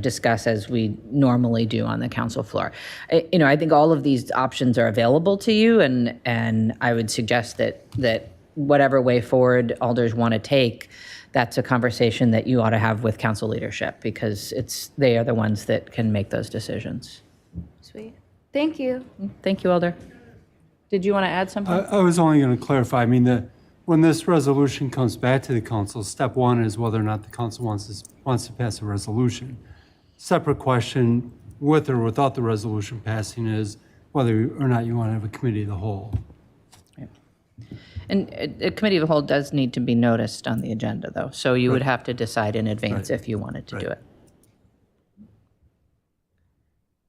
discuss as we normally do on the council floor. I think all of these options are available to you, and I would suggest that whatever way forward alders want to take, that's a conversation that you ought to have with council leadership, because they are the ones that can make those decisions. Sweet. Thank you. Thank you, Alder. Did you want to add something? I was only going to clarify. When this resolution comes back to the council, step one is whether or not the council wants to pass a resolution. Separate question, with or without the resolution passing, is whether or not you want to have a committee of the whole. And a committee of the whole does need to be noticed on the agenda, though, so you would have to decide in advance if you wanted to do it.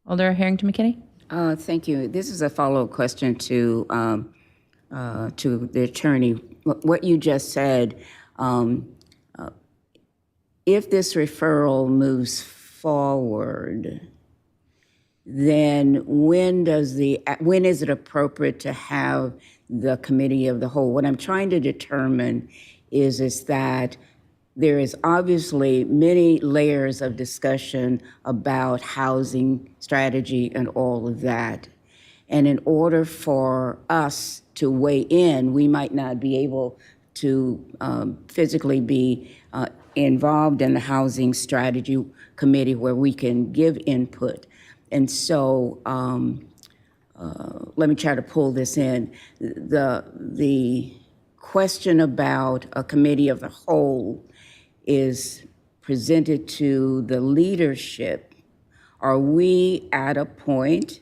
Alder Harrington McKinney? Thank you. This is a follow-up question to the attorney. What you just said, if this referral moves forward, then when is it appropriate to have the committee of the whole? What I'm trying to determine is that there is obviously many layers of discussion about housing strategy and all of that. And in order for us to weigh in, we might not be able to physically be involved in the housing strategy committee where we can give input. And so let me try to pull this in. The question about a committee of the whole is presented to the leadership. Are we at a point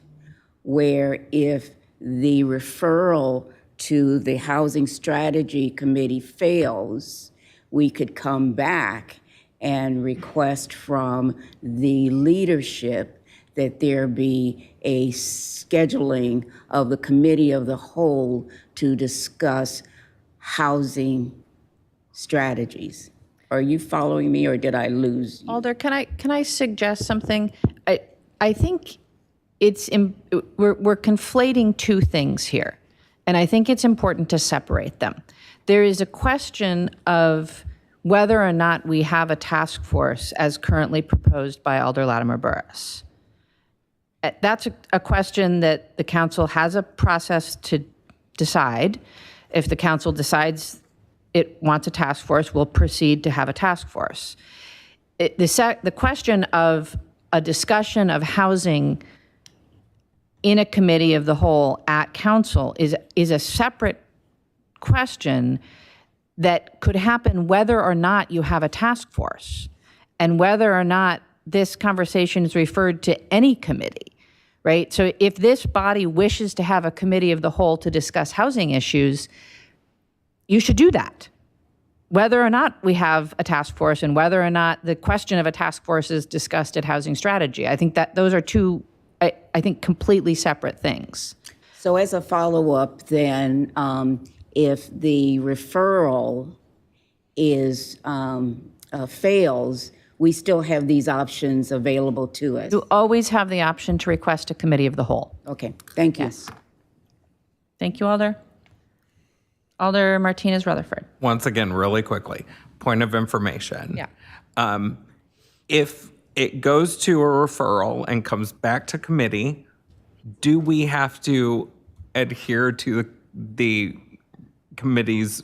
where if the referral to the Housing Strategy Committee fails, we could come back and request from the leadership that there be a scheduling of the Committee of the Whole to discuss housing strategies? Are you following me, or did I lose you? Alder, can I suggest something? I think we're conflating two things here, and I think it's important to separate them. There is a question of whether or not we have a task force as currently proposed by Alder Latimer Burris. That's a question that the council has a process to decide. If the council decides it wants a task force, we'll proceed to have a task force. The question of a discussion of housing in a committee of the whole at council is a separate question that could happen whether or not you have a task force, and whether or not this conversation is referred to any committee, right? So if this body wishes to have a committee of the whole to discuss housing issues, you should do that. whether or not we have a task force and whether or not the question of a task force is discussed at housing strategy. I think that those are two, I think, completely separate things. So as a follow-up, then, if the referral is fails, we still have these options available to us. You always have the option to request a committee of the whole. Okay, thank you. Yes. Thank you, Alder. Alder Martinez Rutherford. Once again, really quickly, point of information. Yeah. If it goes to a referral and comes back to committee, do we have to adhere to the committee's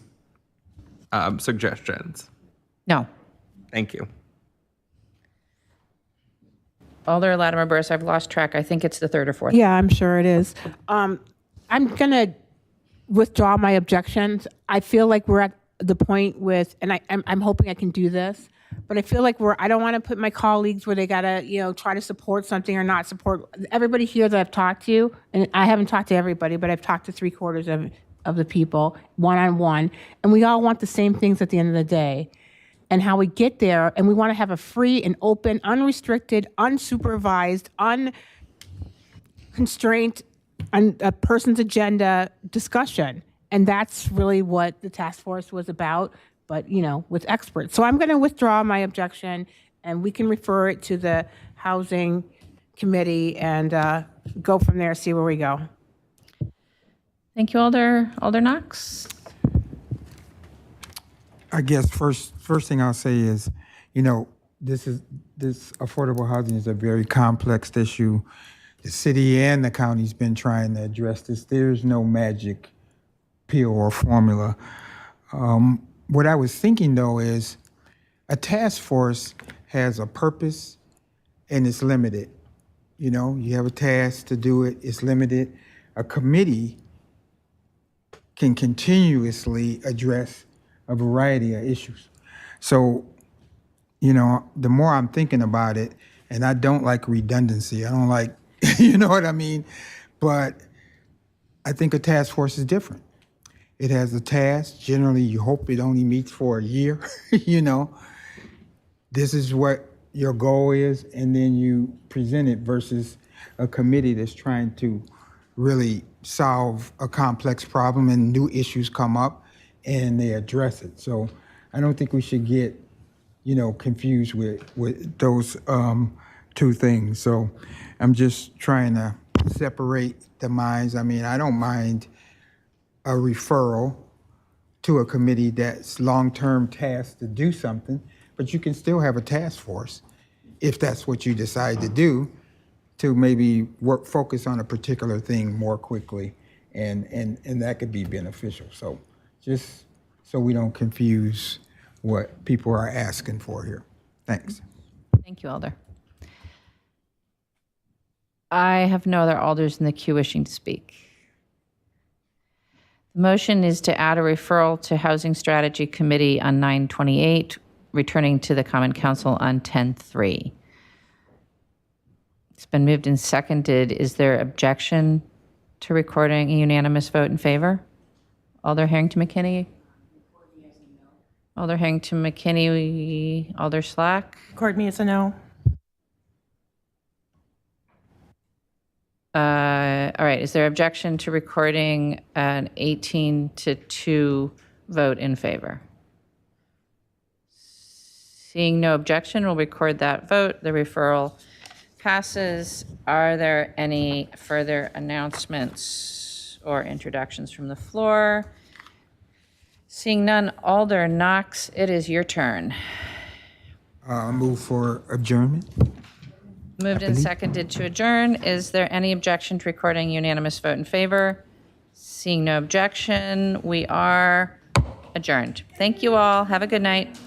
suggestions? No. Thank you. Alder Latimer Burris, I've lost track. I think it's the third or fourth. Yeah, I'm sure it is. I'm going to withdraw my objections. I feel like we're at the point with, and I'm hoping I can do this, but I feel like I don't want to put my colleagues where they got to, try to support something or not support. Everybody here that I've talked to, and I haven't talked to everybody, but I've talked to 3/4 of the people one-on-one, and we all want the same things at the end of the day. And how we get there, and we want to have a free and open, unrestricted, unsupervised, unconstrained, on a person's agenda discussion. And that's really what the task force was about, but, with experts. So I'm going to withdraw my objection, and we can refer it to the Housing Committee and go from there, see where we go. Thank you, Alder Knox. I guess first thing I'll say is, this affordable housing is a very complex issue. The city and the county's been trying to address this. There's no magic pill or formula. What I was thinking though is a task force has a purpose and it's limited. You have a task to do it, it's limited. A committee can continuously address a variety of issues. So, the more I'm thinking about it, and I don't like redundancy, I don't like, you know what I mean? But I think a task force is different. It has a task. Generally, you hope it only meets for a year, This is what your goal is, and then you present it versus a committee that's trying to really solve a complex problem and new issues come up and they address it. So I don't think we should get, confused with those two things. So I'm just trying to separate the minds. I mean, I don't mind a referral to a committee that's long-term tasked to do something, but you can still have a task force if that's what you decide to do, to maybe focus on a particular thing more quickly, and that could be beneficial. So just so we don't confuse what people are asking for here. Thanks. Thank you, Alder. I have no other alders in the queue wishing to speak. The motion is to add a referral to Housing Strategy Committee on 9/28, returning to the Common Council on 10/3. It's been moved and seconded. Is there objection to recording a unanimous vote in favor? Alder Harrington McKinney? Alder Harrington McKinney, Alder Slack? Record me as a no. All right, is there objection to recording an 18-2 vote in favor? Seeing no objection, we'll record that vote. The referral passes. Are there any further announcements or introductions from the floor? Seeing none, Alder Knox, it is your turn. Move for adjournment. Moved and seconded to adjourn. Is there any objection to recording unanimous vote in favor? Seeing no objection, we are adjourned. Thank you all. Have a good night.